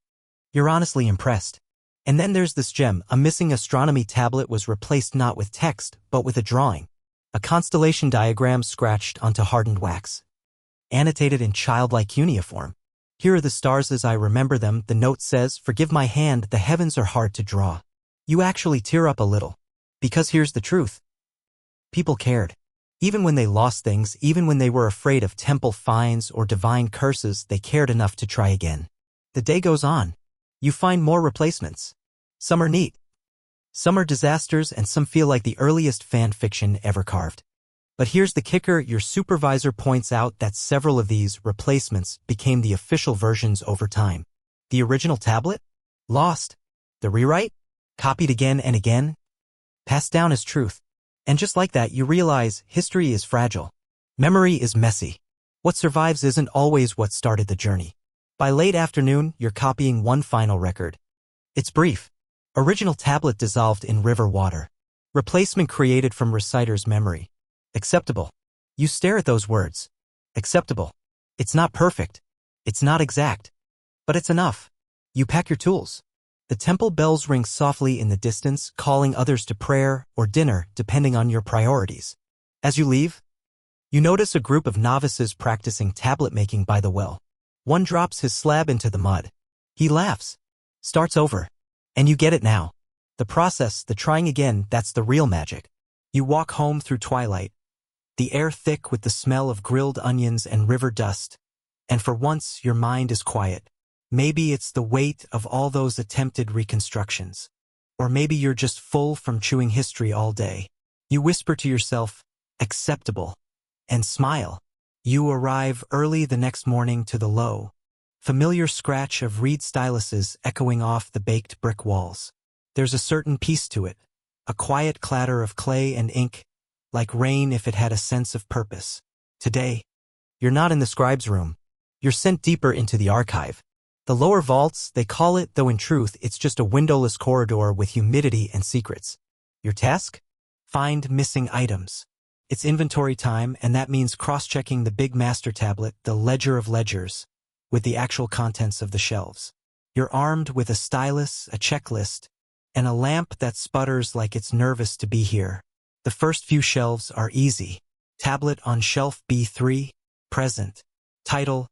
You're honestly impressed. And then there's this gem. A missing astronomy tablet was replaced not with text, but with a drawing. A constellation diagram scratched onto hardened wax. Annotated in childlike cuneiform. Here are the stars as I remember them. The note says, "Forgive my hand, the heavens are hard to draw." You actually tear up a little. Because here's the truth. People cared. Even when they lost things, even when they were afraid of temple fines or divine curses, they cared enough to try again. The day goes on. You find more replacements. Some are neat. Some are disasters, and some feel like the earliest fan fiction ever carved. But here's the kicker. Your supervisor points out that several of these replacements became the official versions over time. The original tablet? Lost. The rewrite? Copied again and again? Passed down as truth. And just like that, you realize history is fragile. Memory is messy. What survives isn't always what started the journey. By late afternoon, you're copying one final record. It's brief. Original tablet dissolved in river water. Replacement created from reciter's memory. Acceptable. You stare at those words. Acceptable. It's not perfect. It's not exact. But it's enough. You pack your tools. The temple bells ring softly in the distance, calling others to prayer or dinner, depending on your priorities. As you leave, You notice a group of novices practicing tablet making by the well. One drops his slab into the mud. He laughs. Starts over. And you get it now. The process, the trying again, that's the real magic. You walk home through twilight. The air thick with the smell of grilled onions and river dust. And for once, your mind is quiet. Maybe it's the weight of all those attempted reconstructions. Or maybe you're just full from chewing history all day. You whisper to yourself, acceptable, and smile. You arrive early the next morning to the low, familiar scratch of reed styluses echoing off the baked brick walls. There's a certain peace to it, a quiet clatter of clay and ink, like rain if it had a sense of purpose. Today, you're not in the scribe's room. You're sent deeper into the archive. The lower vaults, they call it, though in truth it's just a windowless corridor with humidity and secrets. Your task? Find missing items. It's inventory time, and that means cross-checking the big master tablet, the ledger of ledgers, with the actual contents of the shelves. You're armed with a stylus, a checklist, and a lamp that sputters like it's nervous to be here. The first few shelves are easy. Tablet on shelf B3, present. Title,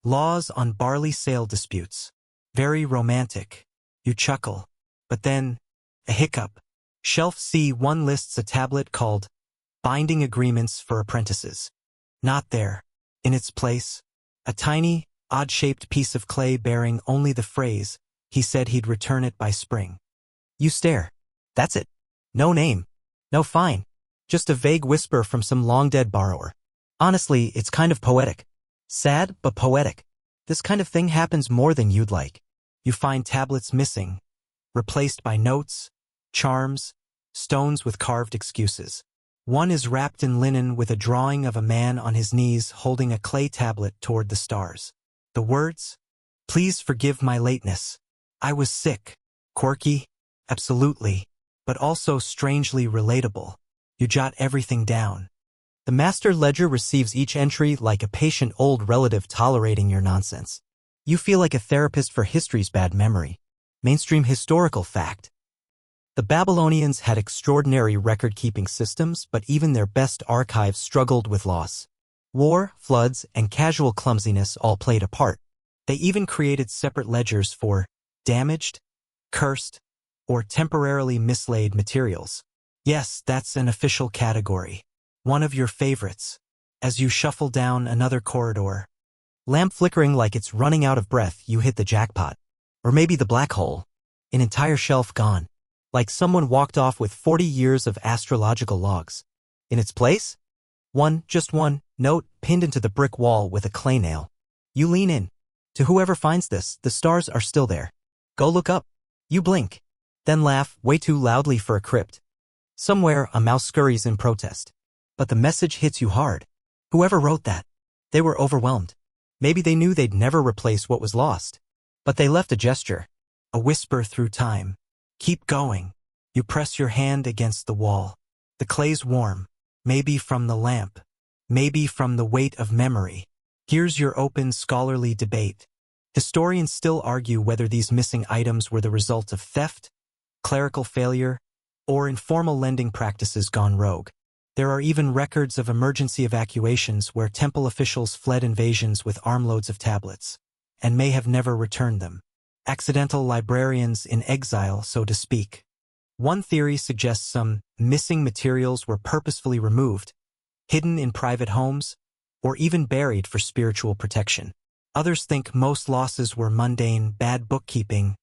Laws on Barley Sale Disputes. Very romantic. You chuckle. But then, a hiccup. Shelf C1 lists a tablet called Binding Agreements for Apprentices. Not there. In its place, a tiny, odd-shaped piece of clay bearing only the phrase, he said he'd return it by spring. You stare. That's it. No name. No fine. Just a vague whisper from some long-dead borrower. Honestly, it's kind of poetic. Sad, but poetic. This kind of thing happens more than you'd like. You find tablets missing, replaced by notes, charms, stones with carved excuses. One is wrapped in linen with a drawing of a man on his knees holding a clay tablet toward the stars. The words, "Please forgive my lateness. I was sick." Quirky, absolutely, but also strangely relatable. You jot everything down. The master ledger receives each entry like a patient old relative tolerating your nonsense. You feel like a therapist for history's bad memory. Mainstream historical fact. The Babylonians had extraordinary record-keeping systems, but even their best archives struggled with loss. War, floods, and casual clumsiness all played a part. They even created separate ledgers for damaged, cursed, or temporarily mislaid materials. Yes, that's an official category. One of your favorites. As you shuffle down another corridor, lamp flickering like it's running out of breath, you hit the jackpot. Or maybe the black hole. An entire shelf gone. Like someone walked off with 40 years of astrological logs. In its place? Just one, note pinned into the brick wall with a clay nail. You lean in. To whoever finds this, the stars are still there. Go look up. You blink. Then laugh, way too loudly for a crypt. Somewhere, a mouse scurries in protest. But the message hits you hard. Whoever wrote that, they were overwhelmed. Maybe they knew they'd never replace what was lost. But they left a gesture, a whisper through time. Keep going. You press your hand against the wall. The clay's warm, maybe from the lamp, maybe from the weight of memory. Here's your open scholarly debate. Historians still argue whether these missing items were the result of theft, clerical failure, or informal lending practices gone rogue. There are even records of emergency evacuations where temple officials fled invasions with armloads of tablets, and may have never returned them. Accidental librarians in exile, so to speak. One theory suggests some missing materials were purposefully removed, hidden in private homes, or even buried for spiritual protection. Others think most losses were mundane, bad bookkeeping,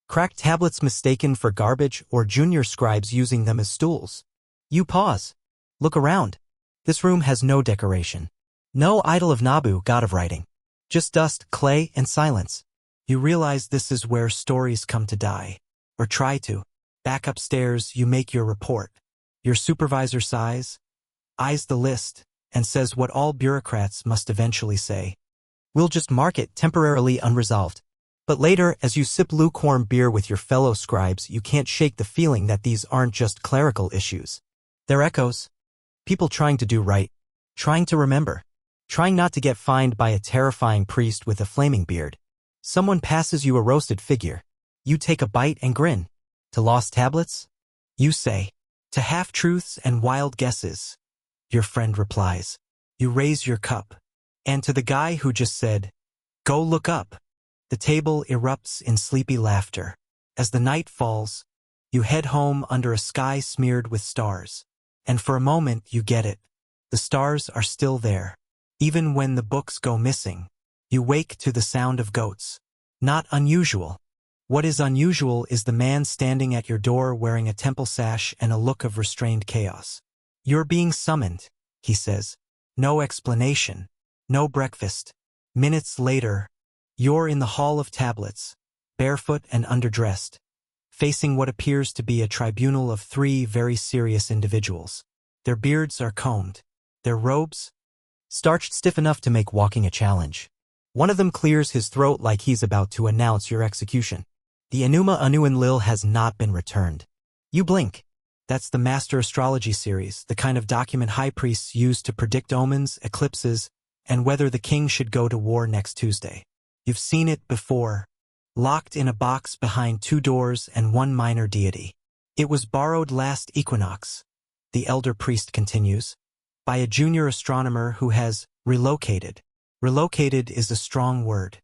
cracked tablets mistaken for garbage, or junior scribes using them as stools. You pause. Look around. This room has no decoration. No idol of Nabu, god of writing. Just dust, clay, and silence. You realize this is where stories come to die. Or try to. Back upstairs, you make your report. Your supervisor sighs, eyes the list, and says what all bureaucrats must eventually say. We'll just mark it temporarily unresolved. But later, as you sip lukewarm beer with your fellow scribes, you can't shake the feeling that these aren't just clerical issues. They're echoes. People trying to do right. Trying to remember. Trying not to get fined by a terrifying priest with a flaming beard. Someone passes you a roasted figure. You take a bite and grin. To lost tablets? You say. To half-truths and wild guesses. Your friend replies. You raise your cup. And to the guy who just said, "Go look up," the table erupts in sleepy laughter. As the night falls, you head home under a sky smeared with stars. And for a moment you get it. The stars are still there. Even when the books go missing, you wake to the sound of goats. Not unusual. What is unusual is the man standing at your door wearing a temple sash and a look of restrained chaos. "You're being summoned," he says. No explanation. No breakfast. Minutes later, you're in the Hall of Tablets, barefoot and underdressed, facing what appears to be a tribunal of three very serious individuals. Their beards are combed. Their robes starched stiff enough to make walking a challenge. One of them clears his throat like he's about to announce your execution. The Enuma Anu Enlil has not been returned. You blink. That's the Master Astrology series, the kind of document high priests use to predict omens, eclipses, and whether the king should go to war next Tuesday. You've seen it before, locked in a box behind 2 doors and 1 minor deity. It was borrowed last equinox, the elder priest continues, by a junior astronomer who has relocated. Relocated is a strong word.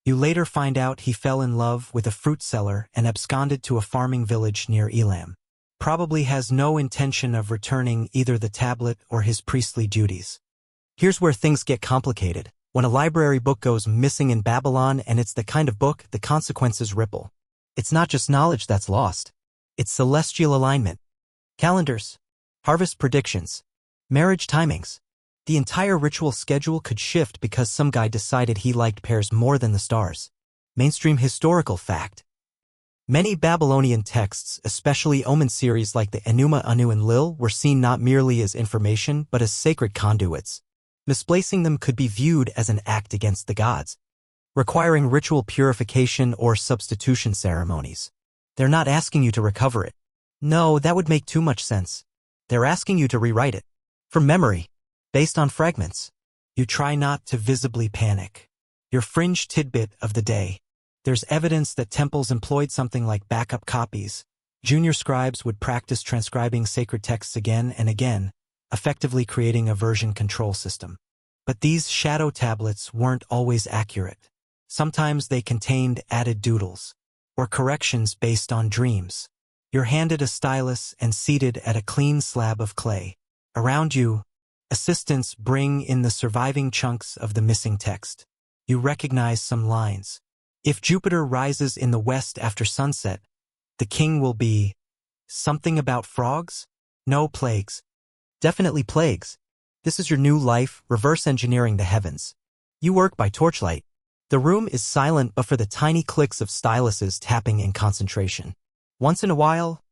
You later find out he fell in love with a fruit seller and absconded to a farming village near Elam. Probably has no intention of returning either the tablet or his priestly duties. Here's where things get complicated. When a library book goes missing in Babylon, and it's the kind of book, the consequences ripple. It's not just knowledge that's lost. It's celestial alignment. Calendars. Harvest predictions. Marriage timings. The entire ritual schedule could shift because some guy decided he liked pears more than the stars. Mainstream historical fact. Many Babylonian texts, especially omen series like the Enuma Anu Enlil, were seen not merely as information but as sacred conduits. Misplacing them could be viewed as an act against the gods, requiring ritual purification or substitution ceremonies. They're not asking you to recover it. No, that would make too much sense. They're asking you to rewrite it. From memory. Based on fragments. You try not to visibly panic. Your fringe tidbit of the day. There's evidence that temples employed something like backup copies. Junior scribes would practice transcribing sacred texts again and again, effectively creating a version control system. But these shadow tablets weren't always accurate. Sometimes they contained added doodles, or corrections based on dreams. You're handed a stylus and seated at a clean slab of clay. Around you, assistants bring in the surviving chunks of the missing text. You recognize some lines. If Jupiter rises in the west after sunset, the king will be... Something about frogs? No, plagues. Definitely plagues. This is your new life, reverse engineering the heavens. You work by torchlight. The room is silent but for the tiny clicks of styluses tapping in concentration. Once in a while,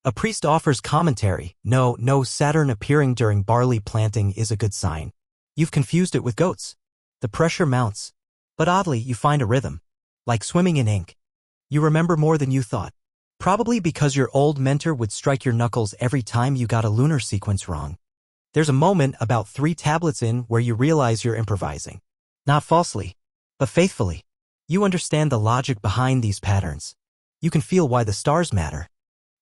a priest offers commentary. No, Saturn appearing during barley planting is a good sign. You've confused it with goats. The pressure mounts. But oddly, you find a rhythm. Like swimming in ink. You remember more than you thought. Probably because your old mentor would strike your knuckles every time you got a lunar sequence wrong. There's a moment about 3 tablets in where you realize you're improvising. Not falsely, but faithfully. You understand the logic behind these patterns. You can feel why the stars matter.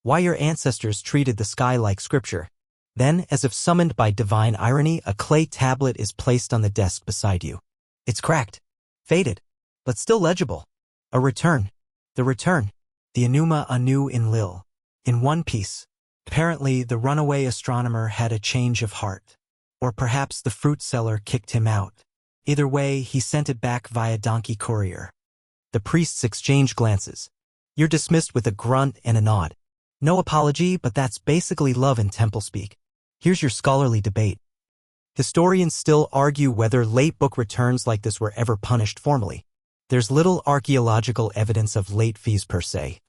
Why your ancestors treated the sky like scripture. Then, as if summoned by divine irony, a clay tablet is placed on the desk beside you. It's cracked, faded, but still legible. A return. The return. The Enuma Anu Enlil. In one piece. Apparently, the runaway astronomer had a change of heart. Or perhaps the fruit seller kicked him out. Either way, he sent it back via donkey courier. The priests exchange glances. You're dismissed with a grunt and a nod. No apology, but that's basically love in temple speak. Here's your scholarly debate. Historians still argue whether late book returns like this were ever punished formally. There's little archaeological evidence of late fees per se.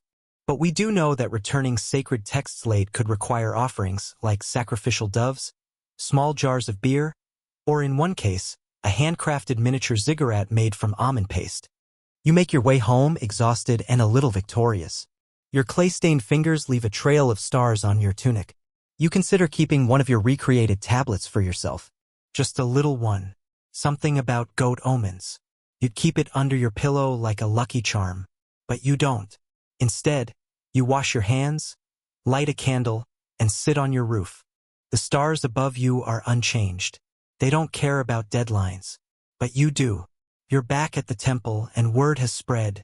But we do know that returning sacred texts late could require offerings like sacrificial doves, small jars of beer, or in one case, a handcrafted miniature ziggurat made from almond paste. You make your way home exhausted and a little victorious. Your clay-stained fingers leave a trail of stars on your tunic. You consider keeping one of your recreated tablets for yourself. Just a little one. Something about goat omens. You'd keep it under your pillow like a lucky charm. But you don't. Instead, you wash your hands, light a candle, and sit on your roof. The stars above you are unchanged. They don't care about deadlines. But you do. You're back at the temple and word has spread.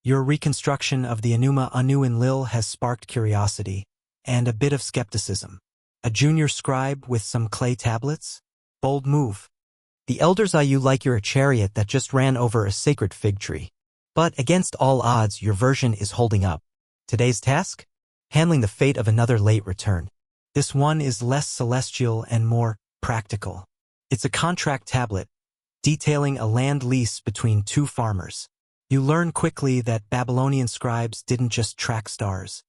Your reconstruction of the Enuma Anu in Lil has sparked curiosity and a bit of skepticism. A junior scribe with some clay tablets? Bold move. The elders eye you like you're a chariot that just ran over a sacred fig tree. But against all odds, your version is holding up. Today's task? Handling the fate of another late return. This one is less celestial and more practical. It's a contract tablet, detailing a land lease between two farmers. You learn quickly that Babylonian scribes didn't just track stars.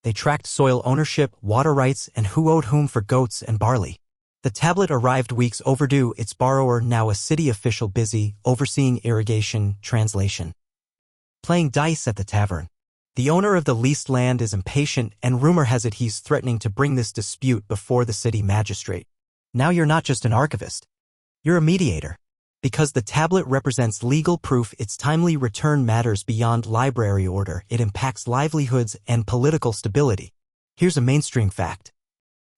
They tracked soil ownership, water rights, and who owed whom for goats and barley. The tablet arrived weeks overdue, its borrower now a city official busy overseeing irrigation translation. Playing dice at the tavern. The owner of the leased land is impatient and rumor has it he's threatening to bring this dispute before the city magistrate. Now you're not just an archivist. You're a mediator. Because the tablet represents legal proof its timely return matters beyond library order, it impacts livelihoods and political stability. Here's a mainstream fact.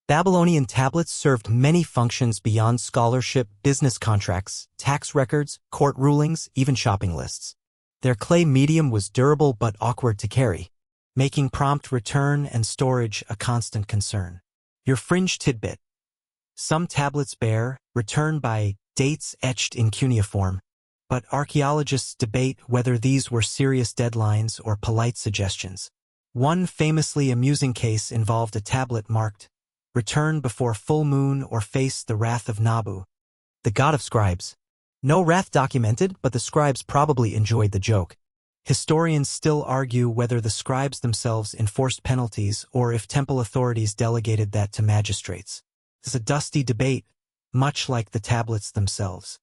Babylonian tablets served many functions beyond scholarship, business contracts, tax records, court rulings, even shopping lists. Their clay medium was durable but awkward to carry, making prompt return and storage a constant concern. Your fringe tidbit. Some tablets bear, return by, dates etched in cuneiform, but archaeologists debate whether these were serious deadlines or polite suggestions. One famously amusing case involved a tablet marked, return before full moon or face the wrath of Nabu, the god of scribes. No wrath documented, but the scribes probably enjoyed the joke. Historians still argue whether the scribes themselves enforced penalties or if temple authorities delegated that to magistrates. It's a dusty debate, much like the tablets themselves.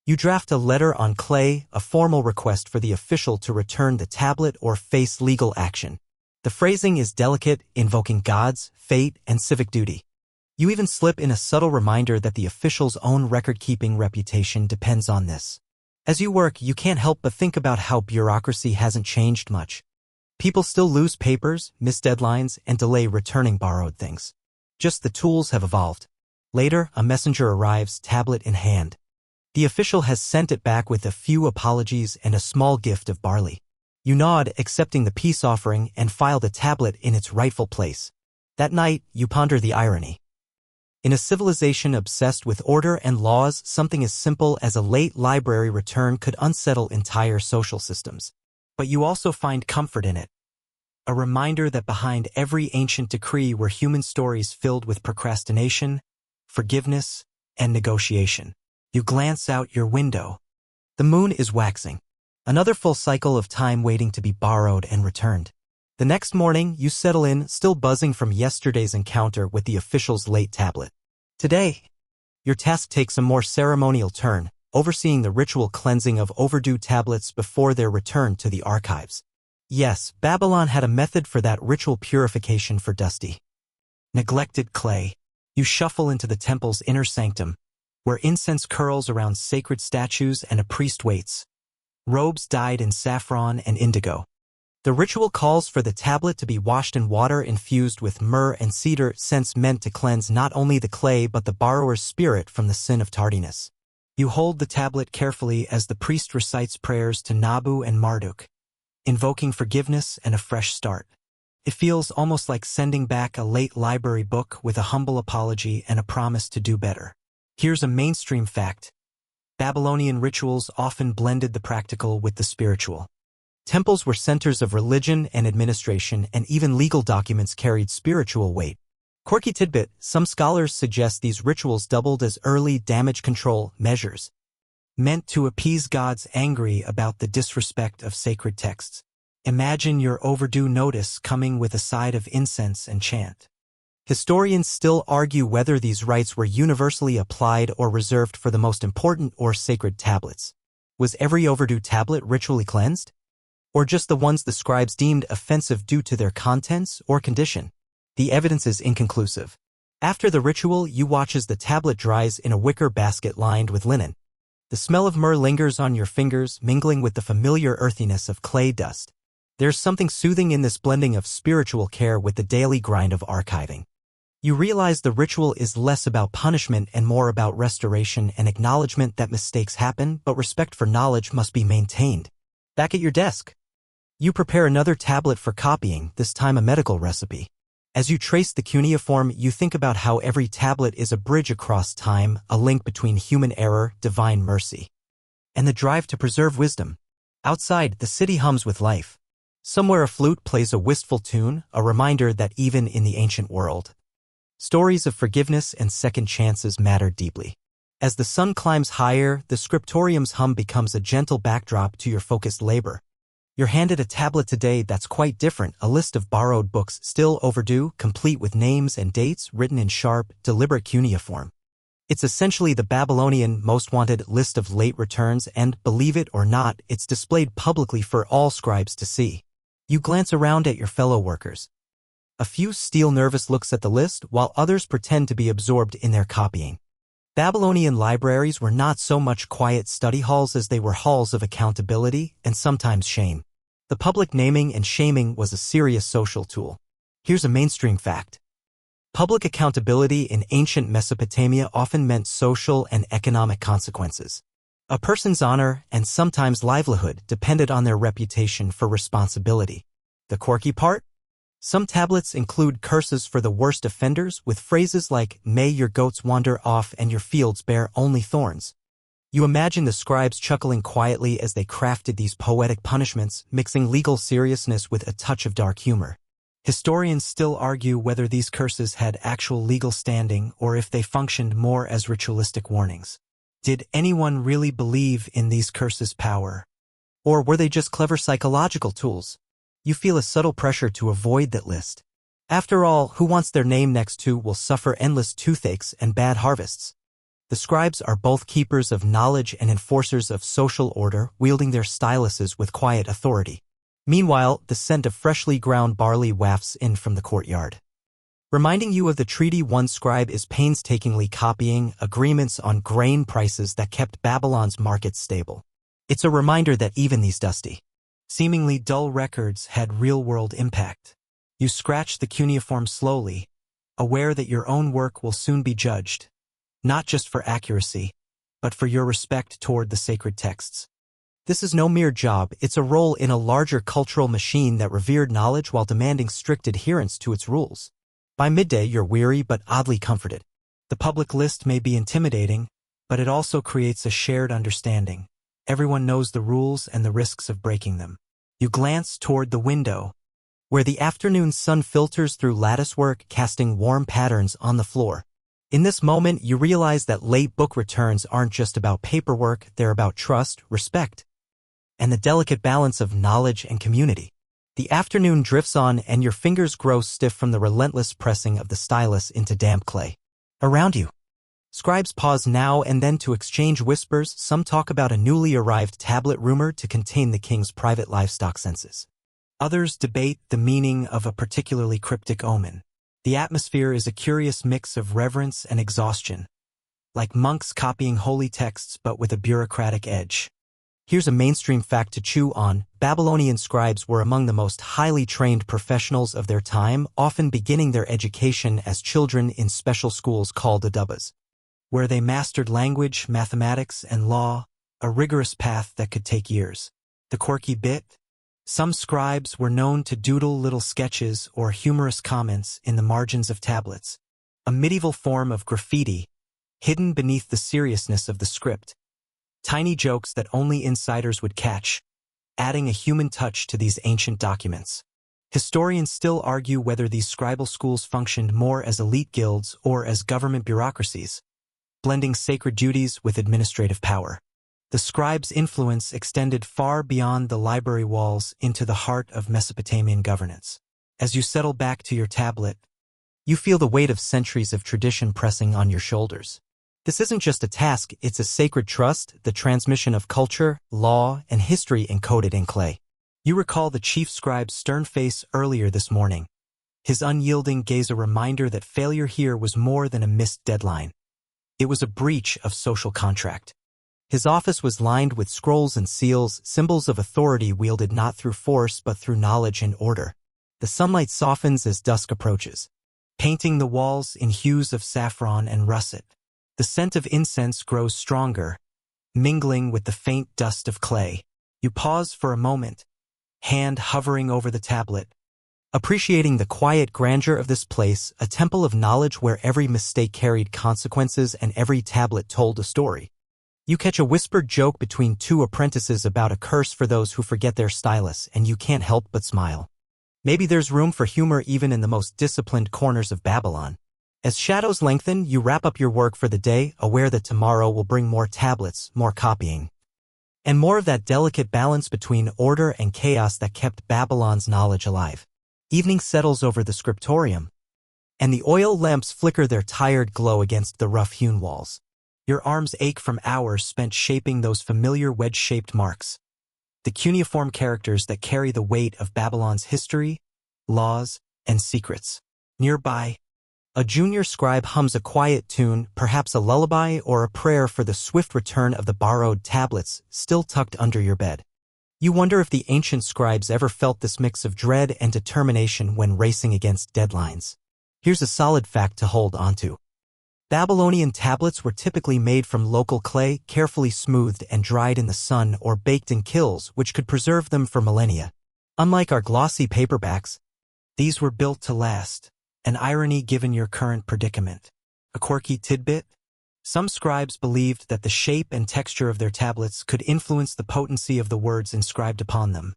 You draft a letter on clay, a formal request for the official to return the tablet or face legal action. The phrasing is delicate, invoking gods, fate, and civic duty. You even slip in a subtle reminder that the official's own record-keeping reputation depends on this. As you work, you can't help but think about how bureaucracy hasn't changed much. People still lose papers, miss deadlines, and delay returning borrowed things. Just the tools have evolved. Later, a messenger arrives, tablet in hand. The official has sent it back with a few apologies and a small gift of barley. You nod, accepting the peace offering, and file the tablet in its rightful place. That night, you ponder the irony. In a civilization obsessed with order and laws, something as simple as a late library return could unsettle entire social systems. But you also find comfort in it. A reminder that behind every ancient decree were human stories filled with procrastination, forgiveness, and negotiation. You glance out your window. The moon is waxing. Another full cycle of time waiting to be borrowed and returned. The next morning, you settle in, still buzzing from yesterday's encounter with the official's late tablet. Today, your task takes a more ceremonial turn, overseeing the ritual cleansing of overdue tablets before their return to the archives. Yes, Babylon had a method for that ritual purification for dusty, neglected clay. You shuffle into the temple's inner sanctum, where incense curls around sacred statues and a priest waits. Robes dyed in saffron and indigo. The ritual calls for the tablet to be washed in water infused with myrrh and cedar scents meant to cleanse not only the clay but the borrower's spirit from the sin of tardiness. You hold the tablet carefully as the priest recites prayers to Nabu and Marduk, invoking forgiveness and a fresh start. It feels almost like sending back a late library book with a humble apology and a promise to do better. Here's a mainstream fact. Babylonian rituals often blended the practical with the spiritual. Temples were centers of religion and administration, and even legal documents carried spiritual weight. Quirky tidbit, some scholars suggest these rituals doubled as early damage control measures, meant to appease gods angry about the disrespect of sacred texts. Imagine your overdue notice coming with a side of incense and chant. Historians still argue whether these rites were universally applied or reserved for the most important or sacred tablets. Was every overdue tablet ritually cleansed? Or just the ones the scribes deemed offensive due to their contents or condition? The evidence is inconclusive. After the ritual, you watch as the tablet dries in a wicker basket lined with linen. The smell of myrrh lingers on your fingers, mingling with the familiar earthiness of clay dust. There's something soothing in this blending of spiritual care with the daily grind of archiving. You realize the ritual is less about punishment and more about restoration and acknowledgement that mistakes happen, but respect for knowledge must be maintained. Back at your desk, you prepare another tablet for copying, this time a medical recipe. As you trace the cuneiform, you think about how every tablet is a bridge across time, a link between human error, divine mercy, and the drive to preserve wisdom. Outside, the city hums with life. Somewhere a flute plays a wistful tune, a reminder that even in the ancient world, stories of forgiveness and second chances matter deeply. As the sun climbs higher, the scriptorium's hum becomes a gentle backdrop to your focused labor. You're handed a tablet today that's quite different, a list of borrowed books still overdue, complete with names and dates written in sharp, deliberate cuneiform. It's essentially the Babylonian most wanted list of late returns and, believe it or not, it's displayed publicly for all scribes to see. You glance around at your fellow workers. A few steal nervous looks at the list, while others pretend to be absorbed in their copying. Babylonian libraries were not so much quiet study halls as they were halls of accountability and sometimes shame. The public naming and shaming was a serious social tool. Here's a mainstream fact. Public accountability in ancient Mesopotamia often meant social and economic consequences. A person's honor and sometimes livelihood depended on their reputation for responsibility. The quirky part? Some tablets include curses for the worst offenders with phrases like, "May your goats wander off and your fields bear only thorns." You imagine the scribes chuckling quietly as they crafted these poetic punishments, mixing legal seriousness with a touch of dark humor. Historians still argue whether these curses had actual legal standing or if they functioned more as ritualistic warnings. Did anyone really believe in these curses' power? Or were they just clever psychological tools? You feel a subtle pressure to avoid that list. After all, who wants their name next to will suffer endless toothaches and bad harvests? The scribes are both keepers of knowledge and enforcers of social order, wielding their styluses with quiet authority. Meanwhile, the scent of freshly ground barley wafts in from the courtyard, reminding you of the treaty one scribe is painstakingly copying, agreements on grain prices that kept Babylon's markets stable. It's a reminder that even these dusty, seemingly dull records had real-world impact. You scratch the cuneiform slowly, aware that your own work will soon be judged, not just for accuracy, but for your respect toward the sacred texts. This is no mere job, it's a role in a larger cultural machine that revered knowledge while demanding strict adherence to its rules. By midday, you're weary but oddly comforted. The public list may be intimidating, but it also creates a shared understanding. Everyone knows the rules and the risks of breaking them. You glance toward the window, where the afternoon sun filters through latticework, casting warm patterns on the floor. In this moment, you realize that late book returns aren't just about paperwork, they're about trust, respect, and the delicate balance of knowledge and community. The afternoon drifts on and your fingers grow stiff from the relentless pressing of the stylus into damp clay. Around you, scribes pause now and then to exchange whispers. Some talk about a newly arrived tablet rumored to contain the king's private livestock census. Others debate the meaning of a particularly cryptic omen. The atmosphere is a curious mix of reverence and exhaustion, like monks copying holy texts but with a bureaucratic edge. Here's a mainstream fact to chew on. Babylonian scribes were among the most highly trained professionals of their time, often beginning their education as children in special schools called adubas, where they mastered language, mathematics, and law, a rigorous path that could take years. The quirky bit? Some scribes were known to doodle little sketches or humorous comments in the margins of tablets, a medieval form of graffiti, hidden beneath the seriousness of the script. Tiny jokes that only insiders would catch, adding a human touch to these ancient documents. Historians still argue whether these scribal schools functioned more as elite guilds or as government bureaucracies, blending sacred duties with administrative power. The scribes' influence extended far beyond the library walls into the heart of Mesopotamian governance. As you settle back to your tablet, you feel the weight of centuries of tradition pressing on your shoulders. This isn't just a task, it's a sacred trust, the transmission of culture, law, and history encoded in clay. You recall the chief scribe's stern face earlier this morning, his unyielding gaze a reminder that failure here was more than a missed deadline. It was a breach of social contract. His office was lined with scrolls and seals, symbols of authority wielded not through force but through knowledge and order. The sunlight softens as dusk approaches, painting the walls in hues of saffron and russet. The scent of incense grows stronger, mingling with the faint dust of clay. You pause for a moment, hand hovering over the tablet, appreciating the quiet grandeur of this place, a temple of knowledge where every mistake carried consequences and every tablet told a story. You catch a whispered joke between two apprentices about a curse for those who forget their stylus, and you can't help but smile. Maybe there's room for humor even in the most disciplined corners of Babylon. As shadows lengthen, you wrap up your work for the day, aware that tomorrow will bring more tablets, more copying, and more of that delicate balance between order and chaos that kept Babylon's knowledge alive. Evening settles over the scriptorium, and the oil lamps flicker their tired glow against the rough-hewn walls. Your arms ache from hours spent shaping those familiar wedge-shaped marks, the cuneiform characters that carry the weight of Babylon's history, laws, and secrets. Nearby, a junior scribe hums a quiet tune, perhaps a lullaby or a prayer for the swift return of the borrowed tablets still tucked under your bed. You wonder if the ancient scribes ever felt this mix of dread and determination when racing against deadlines. Here's a solid fact to hold onto. Babylonian tablets were typically made from local clay, carefully smoothed and dried in the sun or baked in kilns, which could preserve them for millennia. Unlike our glossy paperbacks, these were built to last. An irony given your current predicament. A quirky tidbit? Some scribes believed that the shape and texture of their tablets could influence the potency of the words inscribed upon them.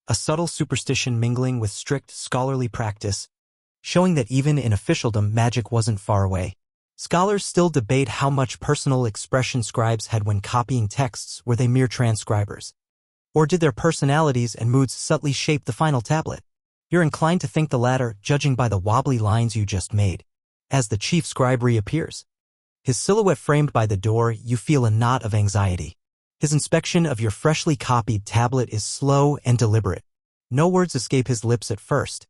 A subtle superstition mingling with strict scholarly practice, showing that even in officialdom magic wasn't far away. Scholars still debate how much personal expression scribes had when copying texts. Were they mere transcribers? Or did their personalities and moods subtly shape the final tablet? You're inclined to think the latter, judging by the wobbly lines you just made. As the chief scribe reappears, his silhouette framed by the door, you feel a knot of anxiety. His inspection of your freshly copied tablet is slow and deliberate. No words escape his lips at first.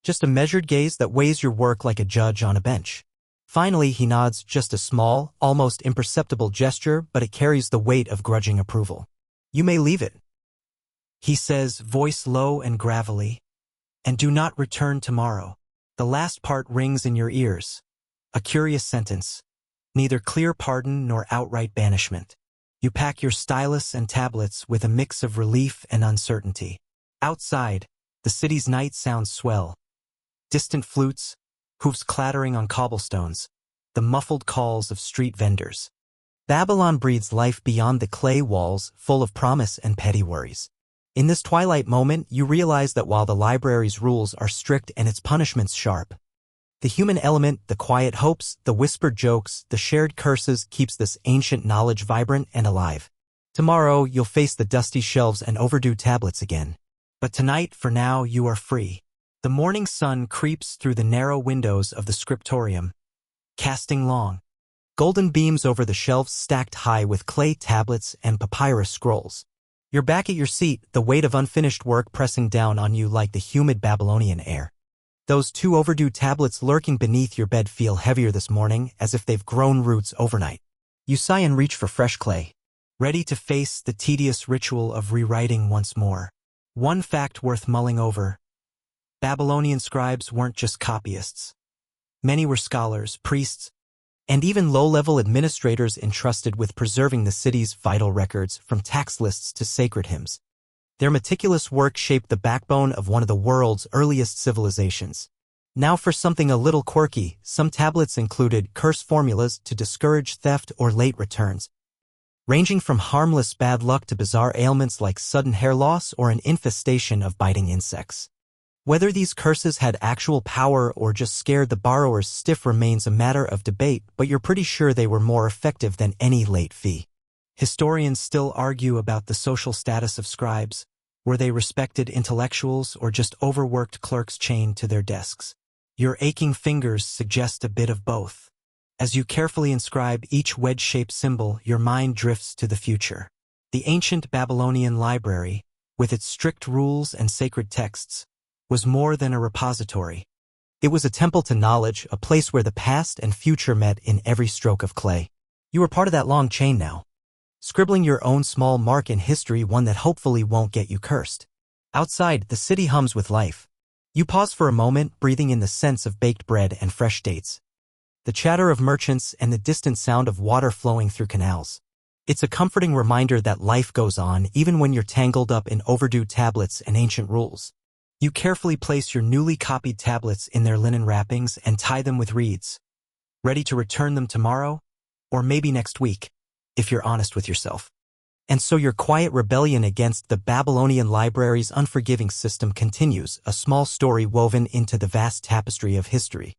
Just a measured gaze that weighs your work like a judge on a bench. Finally, he nods, just a small, almost imperceptible gesture, but it carries the weight of grudging approval. You may leave it, he says, voice low and gravelly, and do not return tomorrow. The last part rings in your ears. A curious sentence. Neither clear pardon nor outright banishment. You pack your stylus and tablets with a mix of relief and uncertainty. Outside, the city's night sounds swell. Distant flutes, hoofs clattering on cobblestones, the muffled calls of street vendors. Babylon breathes life beyond the clay walls, full of promise and petty worries. In this twilight moment, you realize that while the library's rules are strict and its punishments sharp, the human element, the quiet hopes, the whispered jokes, the shared curses keeps this ancient knowledge vibrant and alive. Tomorrow, you'll face the dusty shelves and overdue tablets again. But tonight, for now, you are free. The morning sun creeps through the narrow windows of the scriptorium, casting long, golden beams over the shelves stacked high with clay tablets and papyrus scrolls. You're back at your seat, the weight of unfinished work pressing down on you like the humid Babylonian air. Those 2 overdue tablets lurking beneath your bed feel heavier this morning, as if they've grown roots overnight. You sigh and reach for fresh clay, ready to face the tedious ritual of rewriting once more. One fact worth mulling over. Babylonian scribes weren't just copyists. Many were scholars, priests, and even low-level administrators entrusted with preserving the city's vital records, from tax lists to sacred hymns. Their meticulous work shaped the backbone of one of the world's earliest civilizations. Now for something a little quirky, some tablets included curse formulas to discourage theft or late returns, ranging from harmless bad luck to bizarre ailments like sudden hair loss or an infestation of biting insects. Whether these curses had actual power or just scared the borrowers stiff remains a matter of debate, but you're pretty sure they were more effective than any late fee. Historians still argue about the social status of scribes. Were they respected intellectuals or just overworked clerks chained to their desks? Your aching fingers suggest a bit of both. As you carefully inscribe each wedge-shaped symbol, your mind drifts to the future. The ancient Babylonian library, with its strict rules and sacred texts, was more than a repository. It was a temple to knowledge, a place where the past and future met in every stroke of clay. You are part of that long chain now, scribbling your own small mark in history, one that hopefully won't get you cursed. Outside, the city hums with life. You pause for a moment, breathing in the scents of baked bread and fresh dates, the chatter of merchants and the distant sound of water flowing through canals. It's a comforting reminder that life goes on even when you're tangled up in overdue tablets and ancient rules. You carefully place your newly copied tablets in their linen wrappings and tie them with reeds, ready to return them tomorrow, or maybe next week, if you're honest with yourself. And so your quiet rebellion against the Babylonian library's unforgiving system continues, a small story woven into the vast tapestry of history.